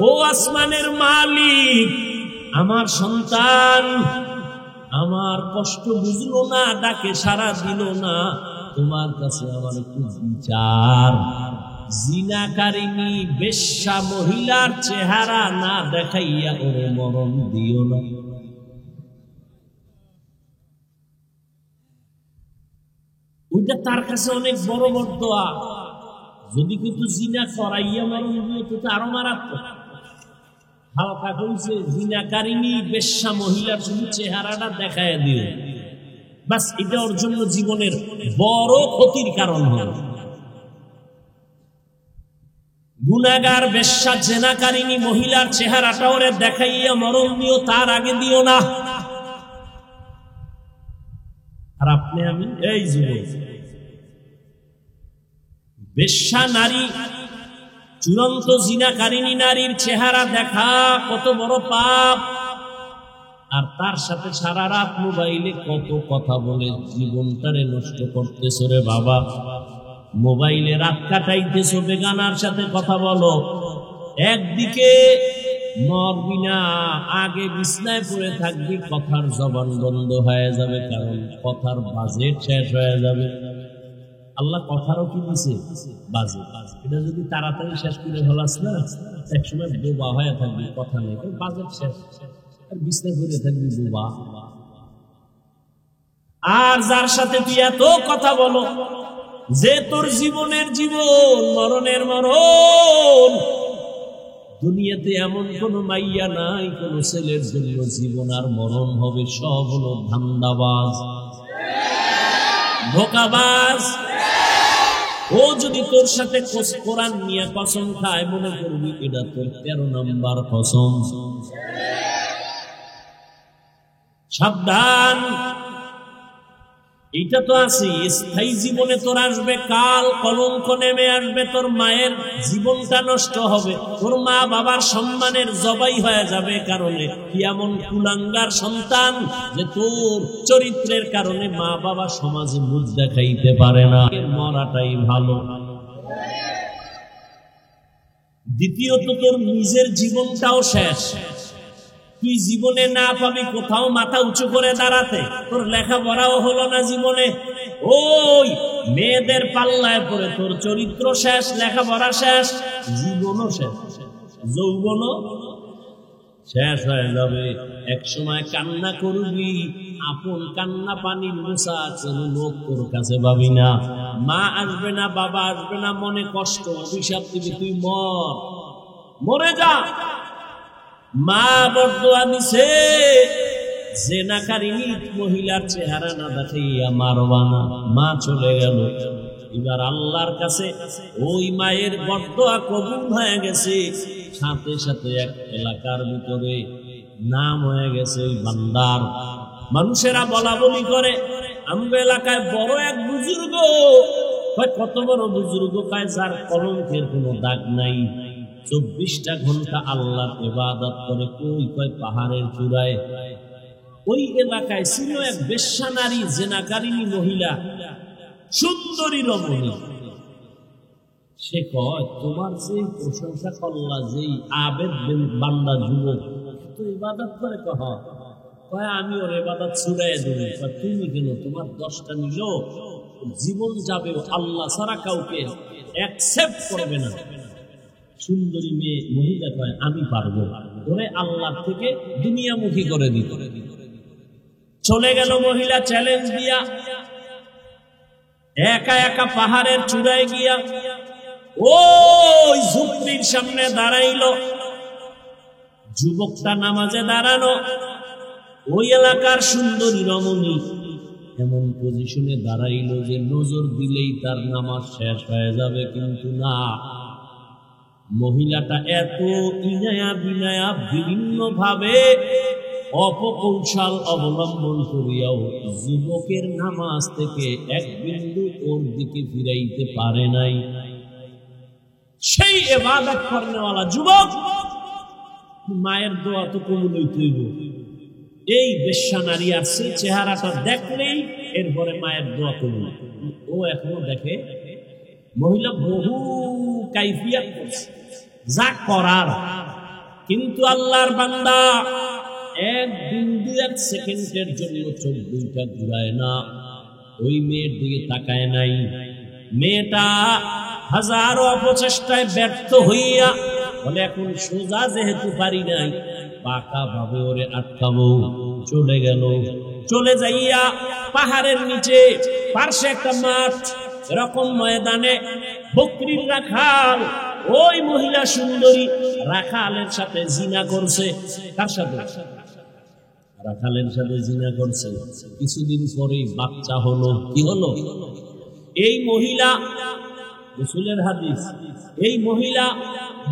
ও আসমানের মালিক, আমার সন্তান আমার কষ্ট বুঝলো না, ডাকে সাড়া দিল না, তোমার কাছে আমার একটু বিচার। জিনাকারিনী বেশ্যা মহিলার চেহারা না দেখাইয়া ওরে মরণ দিও না। ওইটা তার কাছে অনেক বড় বরদোয়া। যদি কিন্তু জিনা করাইয়া মরণ দিও তো আরো মারাত্মক। হালকা কইছে, জিনাকারিনী বেশ্যা মহিলার শুধু চেহারাটা দেখায় দিও, বাস এটা ওর জন্য জীবনের বড় ক্ষতির কারণ হবে। গুনাহগার বেশ্যা জেনাকারিনী মহিলার চেহারাটা ওরে দেখাইয়া মরণ দিও, তার আগে দিও না। আর আপনি আমি এই যুবক, বেশ্যা নারী, চূড়ান্ত জিনাকারিনী নারীর চেহারা দেখা কত বড় পাপ। আর তার সাথে সারা রাত মোবাইলে কত কথা বলে জীবনটারে নষ্ট করতেছো রে বাবা। মোবাইলে রাত কাটাইতেছো, বেগানার সাথে কথা বলো। একদিকে মরবি না, আগে বিছনায় পড়ে থাকবি, কথার জবান বন্ধ হয়ে যাবে, কারণ কথার বাজেট শেষ হয়ে যাবে। আল্লাহ কথারও কি দিছে? বাজেট। এটা যদি তাড়াতাড়ি শেষ করে ফেলাস না, একসময় বোবা হয়ে থাকবি, কথা নেই, বাজেট শেষ, আর বিছনায় পড়ে থাকবি বোবা। আর যার সাথে তুই এত কথা বলো যে তোর জীবনের জীবন, মরণের মরণ, দুনিয়াতে এমন কোন মাইয়া নাই কোন ছেলের জন্য জীবন আর মরণ হবে, সব হলো ধান্দাবাজ, ধোঁকাবাজ। ও যদি তোর সাথে কোরআন নিয়ে কসম খায়, মনে করবি এটা তোর 13 নম্বর কসম। সাবধান, এটা তো আছে স্থায়ী জীবনে তোর আসবে কাল, কলঙ্ক নেমে আসবে, তোর মায়ের জীবনটা নষ্ট হবে, তোর মা বাবার সম্মানের জবাই হয়ে যাবে। কারণে কি এমন কুলাঙ্গার সন্তান যে তোর চরিত্রের কারণে মা বাবা সমাজে মুখ দেখাইতে পারে না, মরাটাই ভালো। দ্বিতীয়ত, তোর নিজের জীবনটাও শেষ। তুই জীবনে না পাবি কোথাও মাথা উঁচু করে দাঁড়াতে, তোর লেখাপড়াও হলো না জীবনে, ওই মেয়েদের পাল্লায় পড়ে তোর চরিত্র শেষ, লেখাপড়া শেষ, জীবনও শেষ, যৌবনও শেষ হয়ে যাবে। এক সময় কান্না করবি, আপন কান্না পানির মোছা, কোনো লোক তোর কাছে পাবি না, মা আসবে না, বাবা আসবে না, মনে কষ্ট, অভিশাপ দিবি, তুই মরে যা। মা বর্দোয়া দিছে, জেনাকারিনী মহিলার চেহারা না দেখাইয়া মারবা না। মা চলে গেল, এবার আল্লাহর কাছে ওই মায়ের বর্দোয়া কবুল হয়ে গেছে। সাথে সাথে এক এলাকার ভিতরে নাম হয়ে গেছে ওই বান্দার। মানুষেরা বলা বলি করে, আমগো এলাকায় বড় এক বুজুর্গ, কত বড় বুজুর্গ, যার কলঙ্কের কোনো দাগ নাই, 24টা ঘন্টা আল্লাহর ইবাদত করে। কই পাহাড়ের চূড়ায়। ওই এলাকায় ছিল এক বেশ্যা নারী, জেনাকারিনী মহিলা, সুন্দরী রমণী। সে কয়, তোমার যে প্রশংসা করলা, যেই আবেদ বান্দা যুবক তো ইবাদত করে, কয় আমি ওর ইবাদত ছুড়াই দেব। তুমি কেন? তোমার 10টা নিল, জীবন যাবে, আল্লাহ ছাড়া কাউকে অ্যাকসেপ্ট করবে না। সুন্দরী মেয়ে মহিলা কয়, আমি পারবো, ওরে আল্লাহ থেকে দুনিয়ামুখী করে দিত। চলে গেল মহিলা চ্যালেঞ্জ দিয়া, একা একা পাহাড়ের চূড়ায় গিয়া ওই ঝুপড়ির সামনে দাঁড়াইল। যুবকটা নামাজে দাঁড়ানো, ওই এলাকার সুন্দরী রমণী এমন পজিশনে দাঁড়াইল যে নজর দিলেই তার নামাজ শেষ হয়ে যাবে, কিন্তু না, মহিলাটা এত ইনায়া বিনায়া বিভিন্ন ভাবে অপকৌশল অবলম্বন করিয়াও যুবকের নামাজ থেকে এক বিন্দু ওর দিকে ফিরাইতে পারে নাই। সেই ইবাদত করনেওয়ালা যুবক মায়ের দোয়া তো কবুল হইতেইব। এই বেশ্যা নারী আর সেই চেহারাটা দেখলেই এরপরে মায়ের দোয়া কবুল। ও এখনো দেখে মহিলা বহু কাইফিয়াত করছে যা করার, কিন্তু আল্লাহর বান্দা এক বিন্দু এক সেকেন্ডের জন্য চোখ দুইটা ঘুরায় না, ওই মেয়ের দিকে তাকায় নাই। মেয়েটা হাজারো অপচেষ্টায় ব্যর্থ হইয়া বলে এখন সোজা যেহেতু পারি নাই, পাকা ভাবে ওরে আটকাবো। চলে গেল, চলে যাইয়া পাহাড়ের নিচে পার্শ্বে একটা মাঠ, এরকম ময়দানে বকরির রাখাল ওই মহিলা সুন্দরী রাখালের সাথে জিনা করছে। কার সাথে? রাখালের সাথে জিনা করছে। কিছুদিন পরেই বাচ্চা হলো। কি হলো? এই মহিলা, রাসূলের হাদিস, এই মহিলা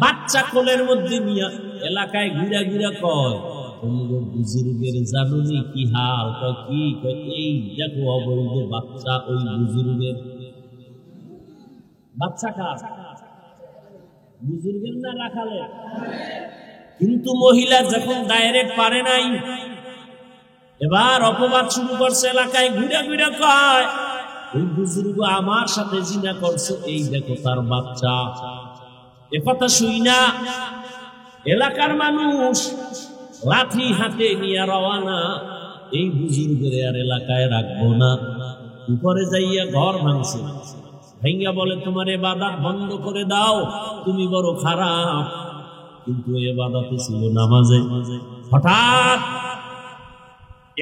বাচ্চা কোলের মধ্যে নিয়ে এলাকায় ঘুরা ঘুরা কয়, বুজুর্গের জানুনি কি হাল? কি এই দেখো অবৈধ বাচ্চা, ওই বুজুর্গের বাচ্চা। কার? বুজুর্গের না রাখালের? কিন্তু মহিলা যখন ডাইরেক্ট পারে নাই, এবার অপবাদ শুরু করছে, এলাকায় ঘুরে ঘুরে কয় ওই বুজুর্গ আমার সাথে জিনা করছে, এই দেখো তার বাচ্চা। এ কথা শুই না এলাকার মানুষ লাঠি হাতে নিয়ে রওয়ানা। এই বুজুর্গের আর এলাকায় রাখবো না। উপরে যাইয়া ঘর ভাঙছে, ভাইয়া বলে তোমার ইবাদত বন্ধ করে দাও, তুমি বড় খারাপ। কিন্তু ইবাদতে ছিল নামাজে। হঠাৎ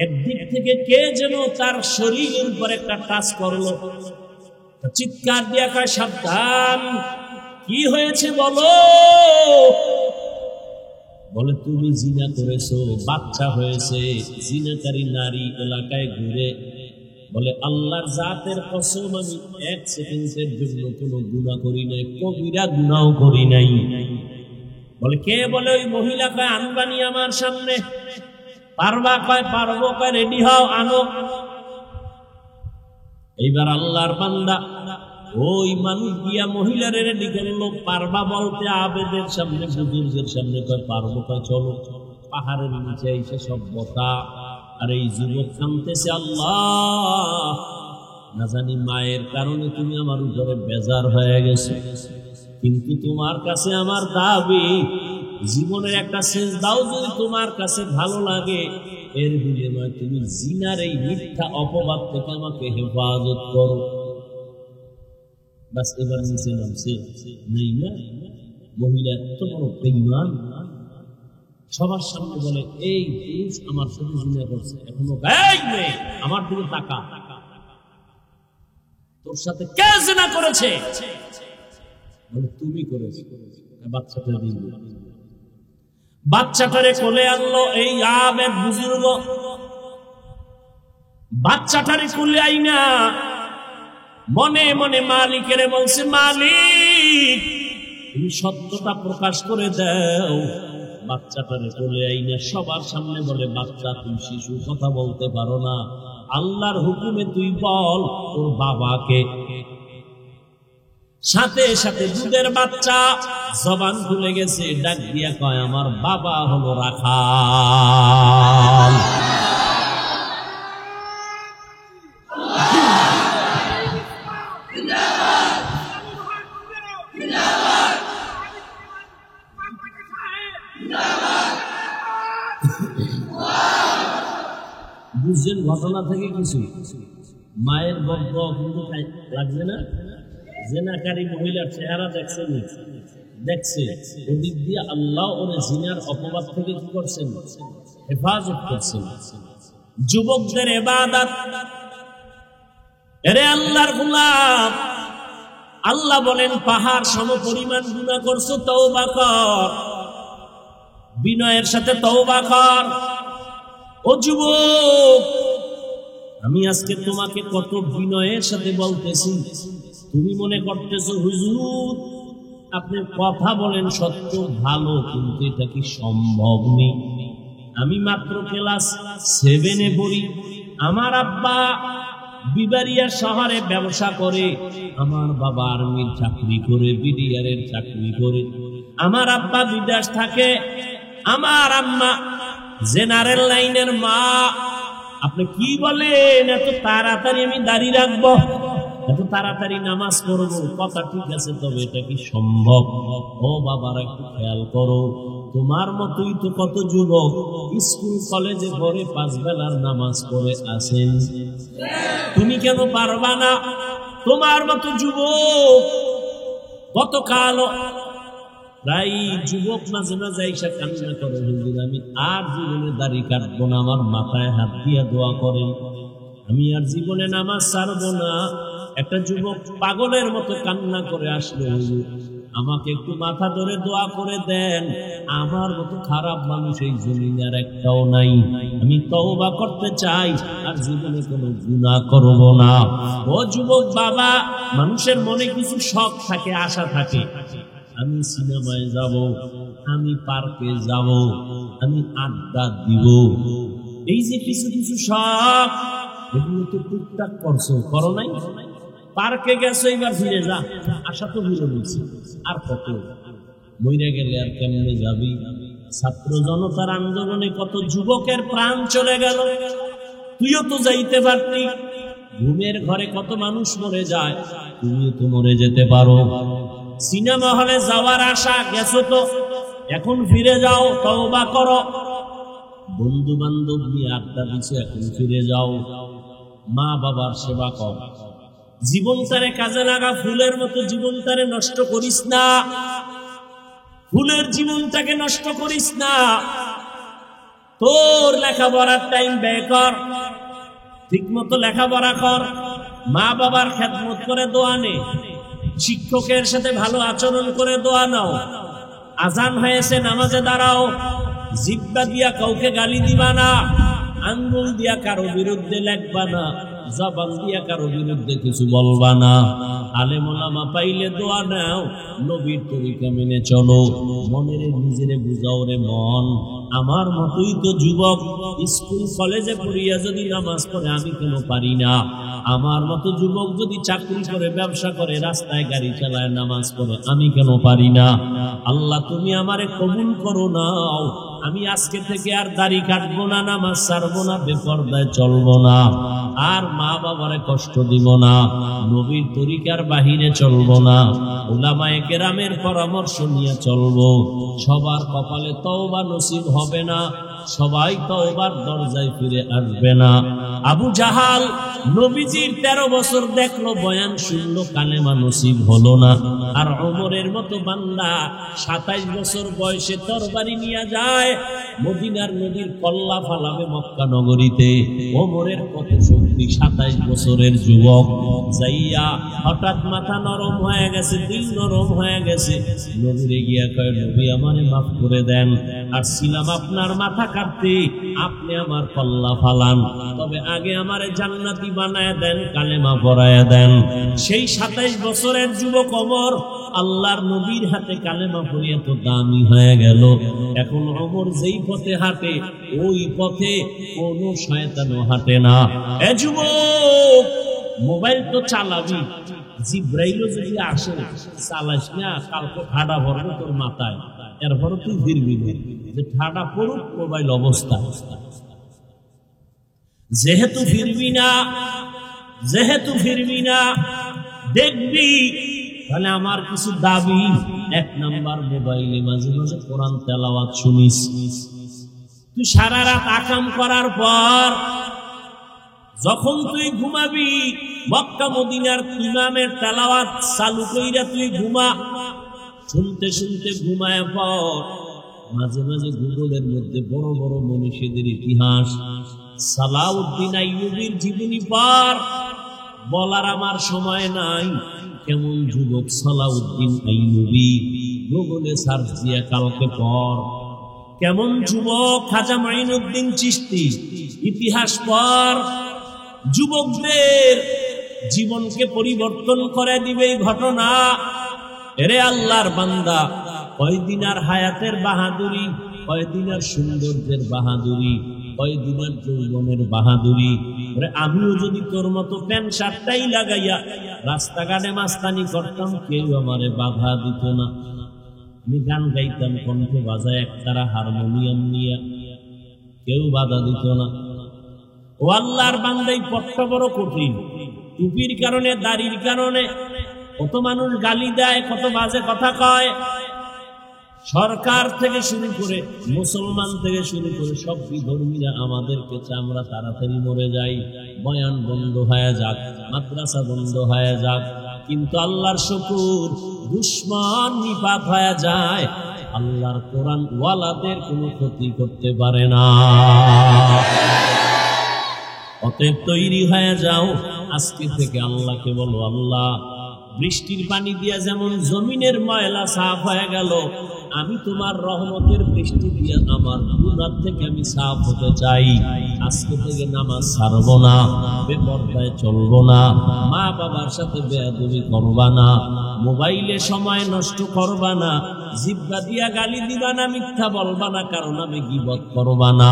একদিক থেকে কে যেন তার শরীরের উপর একটা টাচ করলো, চিৎকার দিয়া কয় সাবধান, কি হয়েছে বলো? বলে তুমি জিনা করেছো, বাচ্চা হয়েছে। জিনাকারী নারী এলাকায় ঘুরে বলে আল্লাহর জাতের কসম আমি এক সেকেন্ডের জন্য কোনো গুনাহ করি নাই, কবিরা গুনাহ করি নাই। বলে কে? বলে ওই মহিলা। কয় আনবানি আমার সামনে। পারবা? কয় পারবো। কয় রেডি হও, আনো। এইবার আল্লাহর বান্দা ওই মানুষ গিয়া মহিলার রেডি করলো। পারবা বলতে আবেদের সামনে, বুজুর্গের সামনে। কয় পারবো। কয় চলো। পাহাড়ের নিচে এসে সব বতা। আর এই যুবক কাঁদতেছে, আল্লাহ না জানি মায়ের কারণে তুমি আমার উপরে বেজার হয়ে গেছো, কিন্তু তোমার কাছে আমার দাবি জীবনের একটা শেষ দাও, যদি তোমার কাছে ভালো লাগে এর বিনিময়ে তুমি জিনার এই মিথ্যা অপবাদ থেকে আমাকে হেফাজত করো। বাস এবার নিচে নামছে। নাই না, মহিলা এত বড় বেঈমান, সবার সামনে বলে এই পুরুষ আমার সাথে জিনা করছে, এখনো আমার দিকে তাকা, তোর সাথে কে জিনা করেছে? বলে তুমি করেছো। বাচ্চাটা দিল, বাচ্চাটারে কোলে আনলো এই আবেদ বুজুর্গ। বাচ্চাটারে কোলে আইনা মনে মনে মালিকেরে বলছে, মালিক তুমি সত্যটা প্রকাশ করে দাও। বাচ্চাটারে কোলে আইনা সবার সামনে বলে, বাচ্চা তুই শিশু, কথা বলতে পারো না, আল্লাহর হুকুমে তুই বল তোর বাবাকে। সাথে সাথে দুধের বাচ্চা জবান খুলে গেছে, ডাক দিয়া কয় আমার বাবা হলো রাখাল। বুঝছেন ঘটনা থেকে কিছু? মায়ের বদ্ধ কিন্তু লাগবে না। জিনাকারী মহিলার চেহারা দেখছেন, দেখছে, ওদিক দিয়ে আল্লাহ ওরে জিনার অপবাদ থেকে কি করছেন? হেফাজত করছেন। যুবকদের ইবাদত, এরে আল্লাহর গোলাম, আল্লাহ বলেন পাহাড় সমপরিমাণ গুনাহ করছো, তওবা কর, বিনয়ের সাথে তওবা কর। ও যুবক, আমি আজকে তোমাকে কত বিনয়ের সাথে বলতেছি, তুমি মনে করতেছো হুজুর আপনি কথা বলেন সত্য ভালো, কিন্তু এটা কি সম্ভব নেই? আমি মাত্র ক্লাস 7-এ পড়ি। আমার আব্বা বিবারিয়া শহরে ব্যবসা করে, আমার বাবা আর্মির চাকরি করে, বিডিআরের চাকরি করে। আমার আব্বা বিদেশ থাকে, আমার আম্মা জেনারেল লাইনের মা। আপনি কি বলেন এত তাড়াতাড়ি আমি দাঁড়িয়ে রাখবো, এত তাড়াতাড়ি নামাজ পড়বো? কথা ঠিক আছে, তবে এটা কি সম্ভব? ও বাবারা একটু খেয়াল করো, তোমার মতোই তো কত যুবক স্কুল কলেজে পড়ে 5 বেলার নামাজ পড়ে আছেন। তুমি কেন পারবা না? তোমার মতো যুবক গতকাল প্রায় যুবক মাঝে মাঝে এসে কান্না করে, হুজুর আমি আর জীবনে দাড়ি কাটবো না, আমার মাথায় হাত দিয়ে দোয়া করেন, আমি আর জীবনে নামাজ ছাড়বো না। একটা যুবক পাগলের মতো কান্না করে আসলো, হুজুর আমাকে একটু মাথা ধরে দোয়া করে দেন, আমার মতো খারাপ মানুষ এই জমিনে আর একটাও নাই, আমি তওবা করতে চাই, আর জীবনে কোনো গুনাহ করব না। ও যুবক বাবা, মানুষের মনে কিছু শখ থাকে, আশা থাকে, আমি সিনেমায় যাব, আমি পার্কে যাব, আমি আড্ডা দিব, এই যে কিছু কিছু শখ, এগুলো তো টুকটাক করছো, করো নাই? পার্কে গেছো, এবার ফিরে যা, আশা তো ভুলে গেছি, আর কত মইরা গেলে আর কেমনে যাবি? ছাত্র জনতার আন্দোলনে কত যুবকের প্রাণ চলে গেল, তুইও তো যাইতে পারতি। ঘুমের ঘরে কত মানুষ মরে যায়, তুমিও তো মরে যেতে পারো। সিনেমা হলে যাওয়ার আশা, গেছো তো, এখন ফিরে যাও, তওবা করো। বন্ধু বান্ধব নিয়ে আড্ডা দিছো, এখন ফিরে যাও। মা বাবার সেবা কর, জীবনটারে কাজে লাগা, ফুলের মতো জীবনটারে নষ্ট করিস না, ফুলের জীবনটাকে নষ্ট করিস না। তোর লেখাপড়ার টাইম ব্যয় কর, ঠিক মতো লেখাপড়া কর, মা বাবার খেদমত করে দোয়া নে, শিক্ষকের সাথে ভালো আচরণ করে দোয়া নাও। আজান হয়েছে, নামাজে দাঁড়াও, জিহ্বা দিয়া কাউকে গালি দিবা না, আঙ্গুল দিয়া কারো বিরুদ্ধে লেখবা না, জবান দিয়া কারো বিরুদ্ধে কিছু বলবা না। আলেম ওলামা পাইলে দোয়া নাও, নবীর তরিকা মেনে চলো। মনের নিজেরে বুঝাও রে মন, আমার মতোই তো যুবক স্কুল কলেজে পড়িয়া যদি নামাজ পড়ে আমি কেন পারি না? আমার মতো যুবক যদি চাকরি করে, ব্যবসা করে, রাস্তায় গাড়ি চালায়, নামাজ পড়ে, আমি কেন পারি না? আল্লাহ তুমি আমারে কবুল করো নাও। আমি আজকে থেকে আর দাড়ি কাটবো না, নামাজ ছাড়বো না, বেপরদায় চলবো না, আর মা বাবারে কষ্ট দিব না, নবীর তরিকার বাহিরে চলবো না, উলামায়ে কেরামের পরামর্শ নিয়ে চলবো। সবার কপালে তওবা নসিব হবে না, সবাই তওবার দরজায় ফিরে আসবে না। আবু জাহাল নবীজির 13 বছর দেখলো, বয়ান শুনলো, কালেমা নসিব হলো না। আর ওমরের মতো বান্দা 27 বছর বয়সে তরবারি নিয়ে যায়, মদিনার নদীর কল্লা ফালাবে মক্কা নগরীতে। ওমরের কত শক্তি, 27 বছরের যুবক যাইয়া হঠাৎ মাথা নরম হয়ে গেছে, দিল নরম হয়ে গেছে, নবীরে গিয়া কয়, নবী আমারে মাফ করে দেন, আর ছিলাম আপনার মাথা কাটতে, আপনি আমার কল্লা ফালান, তবে আগে আমারে জান্নাতি বানায় দেন, কালেমা পড়ায়া দেন। সেই 27 বছরের যুবক ওমর আল্লাহর নবীর হাতে কালেমা পড়িয়া তো দামি হয়ে গেল। এখন ওমর যেই পথে হাঁটে, ওই পথে কোনো শয়তানও হাঁটে না। এ যুবক, মোবাইল তো চালাবি, জিব্রাইলও যদি আসে, চালাস না, কালকে ঠাডা ভরবে তোর মাথায়, এরপরও তুই ফিরবি না, যে ঠাডা পড়ুক মোবাইল অবস্থা। যেহেতু ফিরবি না, দেখবি তাহলে আমার কিছু দাবি। 1 নাম্বার, মোবাইলে মাঝে মাঝে কোরআন তেলাওয়াত শুনিস। তুই সারা রাত আকাম করার পর যখন তুই ঘুমাবি, মক্কা মদিনার ইমামের তেলাওয়াত চালু কইরা তুই ঘুমা, শুনতে শুনতে ঘুমায় পর। মাঝে মাঝে গুগলের মধ্যে বড় বড় মনীষীদের ইতিহাস, সালাউদ্দিন আইয়ুবীর জীবনী পর, বলার আমার সময় নাই। কেমন যুবক সালাউদ্দিন আইয়ুবী, গুগলে সার্চ দিয়ে কালকে পর। কেমন যুবক খাজা মাইনুদ্দিন চিশতি, ইতিহাস পর। যুবকদের জীবনকে পরিবর্তন করে দিবে এই ঘটনা। এরে আল্লাহর বান্দা, কয়দিন আর হায়াতের বাহাদুরি, কয়দিনের সৌন্দর্যের বাহাদুরি, কয়দিনের যৌবনের বাহাদুরি। আমিও যদি তোর মতো প্যান্ট শার্টটাই লাগাইয়া রাস্তাঘাটে মাস্তানি করতাম, কেউ আমারে বাধা দিত না। আমি গান গাইতাম কণ্ঠ বাজায় একতারা হারমোনিয়াম নিয়ে, কেউ বাধা দিত না। ও আল্লাহর বান্দা, এই পথটা বড় কঠিন। টুপির কারণে, দাড়ির কারণে কত মানুষ গালি দেয়, কত বাজে কথা কয়। সরকার থেকে শুরু করে, মুসলমান থেকে শুরু করে সব বিধর্মীরা আমাদেরকে চায় আমরা তাড়াতাড়ি মরে যাই, বয়ান বন্ধ হয়ে যাক, মাদ্রাসা বন্ধ হয়ে যাক। কিন্তু আল্লাহর শুকর, দুশ্মন নিপাত হয়ে যায়, আল্লাহর কোরআন ওয়ালাদের কোনো ক্ষতি করতে পারে না। অতএব তৈরি হয়ে যাও আজকে থেকে। আল্লাহকে বলো, আল্লাহ বৃষ্টির পানি দিয়া যেমন জমিনের ময়লা সাফ হয়ে গেল, আমি তোমার রহমতের বৃষ্টি দিয়ে আমার গুনাহ থেকে আমি সাফ হতে চাই। আজকে থেকে নামাজ ছাড়বো না, বেপরদায় চলবো না, মা বাবার সাথে বেয়াদবি করবা না, মোবাইলে সময় নষ্ট করবা না, জিহ্বা দিয়া গালি দিবা না, মিথ্যা বলবা না, কারণ আমি গীবত করবা না,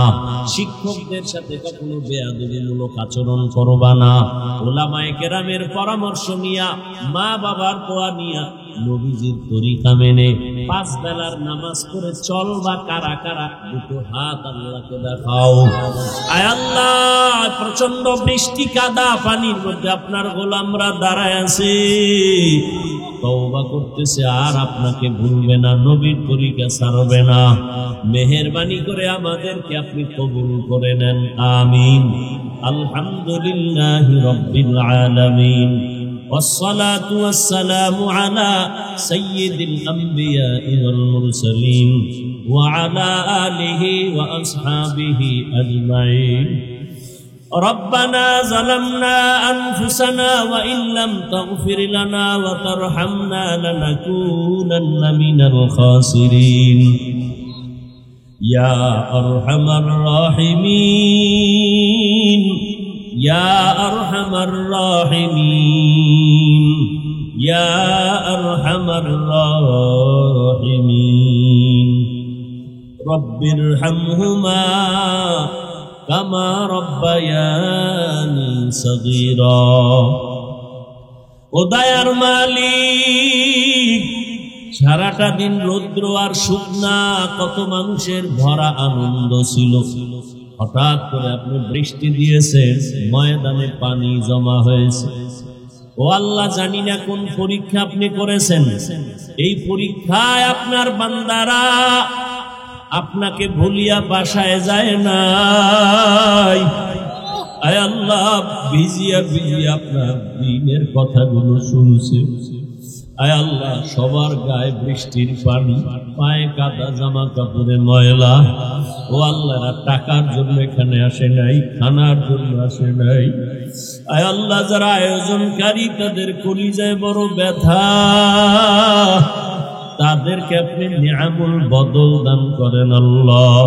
শিক্ষকদের সাথে কখনো বেয়াদবিমূলক আচরণ করবা না, উলামায়ে কেরামের পরামর্শ নিয়া, মা বাবার দোয়া নিয়া, নবীজির তরিকা মেনে 5 বেলার নামাজ পড়ে চলবা। কারা কারা? দুটো হাত আল্লাহকে দেখাও। আয় আল্লাহ, প্রচন্ড বৃষ্টি, কাদা পানির মধ্যে আপনার গোলামরা দাঁড়ায় আছে, তওবা করতেছে, আর আপনাকে ভুলবে না, নবীর তরিকা ছাড়বে না। মেহেরবানি করে আমাদেরকে আপনি কবুল করে নেন, আমিন। আলহামদুলিল্লাহি রাব্বিল আলামিন, والصلاة والسلام على سيد الأنبياء والمرسلين وعلى آله وأصحابه أجمعين. ربنا ظلمنا أنفسنا وإن لم تغفر لنا وترحمنا لنكونن من الخاسرين. يا أرحم الراحمين، يا أرحم الراحمين، يا أرحم الراحمين. رب ارحمهما كما ربياني صغيرا. ও দয়ার মালিক, সারাটা দিন রৌদ্র আর শুকনা, কত মানুষের ভরা আনন্দ ছিল, হঠাৎ করে আপনি বৃষ্টি দিয়েছেন, ময়দানে পানি জমা হয়েছে। ও আল্লাহ, জানি না কোন পরীক্ষা আপনি করেছেন, এই পরীক্ষায় আপনার বান্দারা আপনাকে ভুলিয়া বাসায় যায় নাই। আয় আল্লাহ, ভিজিয়া ভিজিয়া আপনার দিনের কথাগুলো শুনছে। আয় আল্লাহ, সবার গায়ে বৃষ্টির পানি, পায়ে কাদা, জামা কাপড়ে ময়লা। ও আল্লাহ, টাকার জন্য এখানে আসে নাই, খানার জন্য আসে নাই। আয় আল্লাহ, যারা আয়োজনকারী তাদের কলিজায় বড় ব্যথা, তাদেরকে আপনি নিয়ামুল বদল দান করেন আল্লাহ।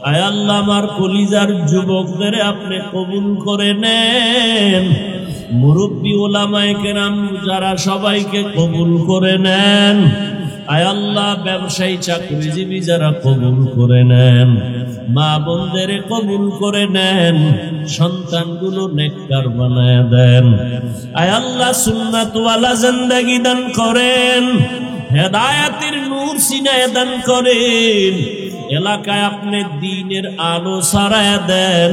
আয় আল্লাহ, আমার কলিজার যুবকদের আপনি কবুল করে নেন, মুরব্বী উলামায়ে কেরাম যারা, সবাইকে কবুল করে নেন। আয় আল্লাহ, ব্যবসায়ী চাকরিজীবী যারা, কবুল করে নেন, মা বোনদের কবুল করে নেন, সন্তানগুলো নেককার বানায় দেন। আয় আল্লাহ, সুন্নাতওয়ালা জিন্দেগি দান করেন, হেদায়েতের নূর সিনায় দান করেন, এলাকায় আপনি দ্বীনের আলো ছড়ায় দেন।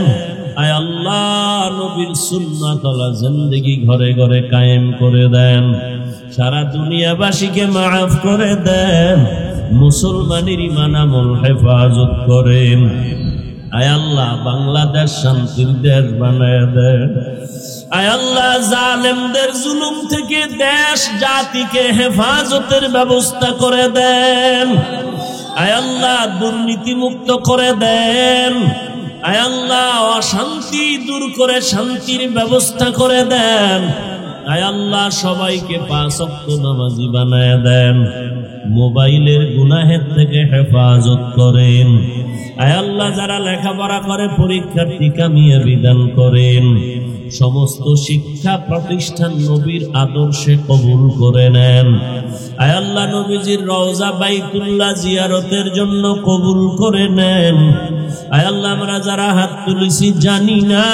আয় আল্লাহ, নবীর সুন্নাতওয়ালা জিন্দেগি ঘরে ঘরে কায়েম করে দেন, সারা দুনিয়াবাসীকে মাফ করে দেন, মুসলমানের ঈমান আমল হেফাজত করেন। আয় আল্লাহ, বাংলাদেশ শান্তির দেশ বানায় দেন। আয় আল্লাহ, জালেমদের জুলুম থেকে দেশ জাতিকে হেফাজতের ব্যবস্থা করে দেন। আয় আল্লাহ, দুর্নীতি মুক্ত করে দেন। আয় আল্লাহ, অশান্তি দূর করে শান্তির ব্যবস্থা করে দেন। আয় আল্লাহ, সবাইকে 5 ওয়াক্ত নামাজি বানায় দেন, মোবাইলের গুনাহের থেকে হেফাজত করেন। আয় আল্লাহ, যারা লেখাপড়া করে পরীক্ষার্থী কামিয়াবি দান করেন, সমস্ত শিক্ষা প্রতিষ্ঠান নবীর আদর্শে কবুল করে নেন। আয় আল্লাহ নবীজির রওজা বাইতুল্লাহ জিয়ারতের জন্য কবুল করে নেন। আয় আল্লাহ আমরা যারা হাত তুলেছি জানি না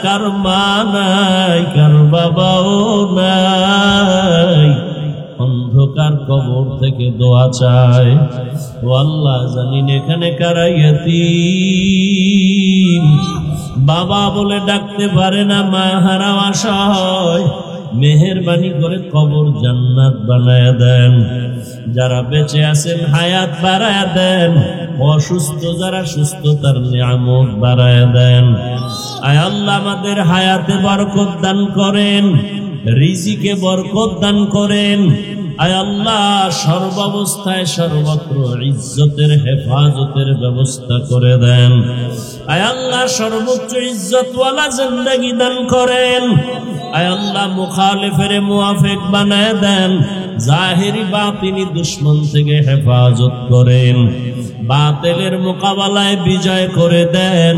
কার মা নাই, কার বাবাও নাই, অন্ধকার কবর থেকে দোয়া চায়। ও আল্লাহ জানিন এখানে কারা ইয়াতীম, বাবা বলে ডাকতে পারে না, মা হারা অসহায়, মেহেরবানি করে কবর জান্নাত বানায় দেন। যারা বেঁচে আছেন হায়াত বাড়ায় দেন, অসুস্থ যারা সুস্থতার নিয়ামত বাড়ায় দেন। আয় আল্লাহ আমাদের হায়াতে বরকত দান করেন, রিজিকে বরকত দান করেন। আয় আল্লাহ সর্বাবস্থায় সর্বত্র ইজ্জতের হেফাজতের ব্যবস্থা করে দেন। আয় আল্লাহ সর্বোচ্চ ইজ্জতওয়ালা জিন্দেগি দান করেন। আয় আল্লাহ মুখালিফের মুআফিক বানায় দেন, জাহিরি বাতিনি দুশমন থেকে হেফাজত করেন, বাতিলের মোকাবেলায় বিজয় করে দেন।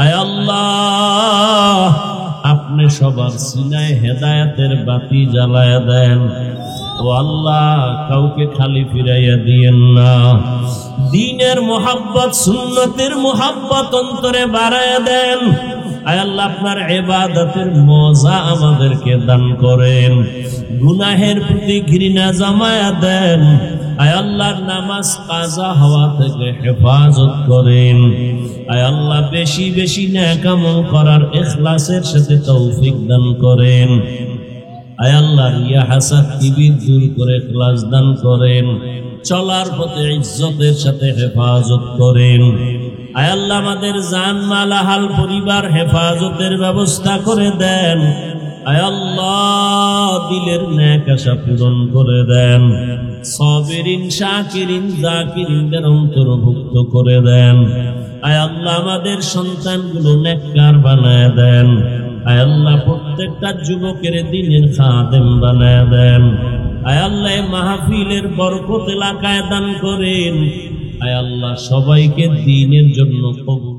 আয় আল্লাহ আপনি সবার সিনায় হেদায়েতের বাতি জ্বালায় দেন। ও আল্লাহ কাউকে খালি ফিরাইয়া দিয়েন না, দ্বীনের মোহাব্বত সুন্নতের মোহাব্বত অন্তরে বাড়ায়া দেন। আয় আল্লাহ আপনার ইবাদতের মজা আমাদেরকে দান করেন, গুনাহের প্রতি ঘৃণা জমায়া দেন। আয় আল্লাহ নামাজ কাজা হওয়া থেকে হেফাজত করেন। আয় আল্লাহ বেশি বেশি নেক আমল করার ইখলাসের সাথে তৌফিক দান করেন। আয় আল্লাহ রিয়া হাসাদ কিবির দূর করে ইখলাস দান করেন, চলার পথে ইজ্জতের সাথে হেফাজত করেন। আয় আল্লাহ আমাদের জান মাল আহাল পরিবার হেফাজতের ব্যবস্থা করে দেন। আয় আল্লাহ দিলের নেক আশা পূরণ করে দেন, সাবিরিন শাকিরিন যাকিরিনদের অন্তর্ভুক্ত করে দেন। আয় আল্লাহ আমাদের সন্তানগুলো নেককার বানায় দেন। আয় আল্লাহ প্রত্যেকটা যুবকের দ্বীনের খাদেম বানায় দেন। আয় আল্লাহ মাহফিলের বরকত এলাকায় দান করেন। আয় আল্লাহ সবাইকে দ্বীনের জন্য কবুল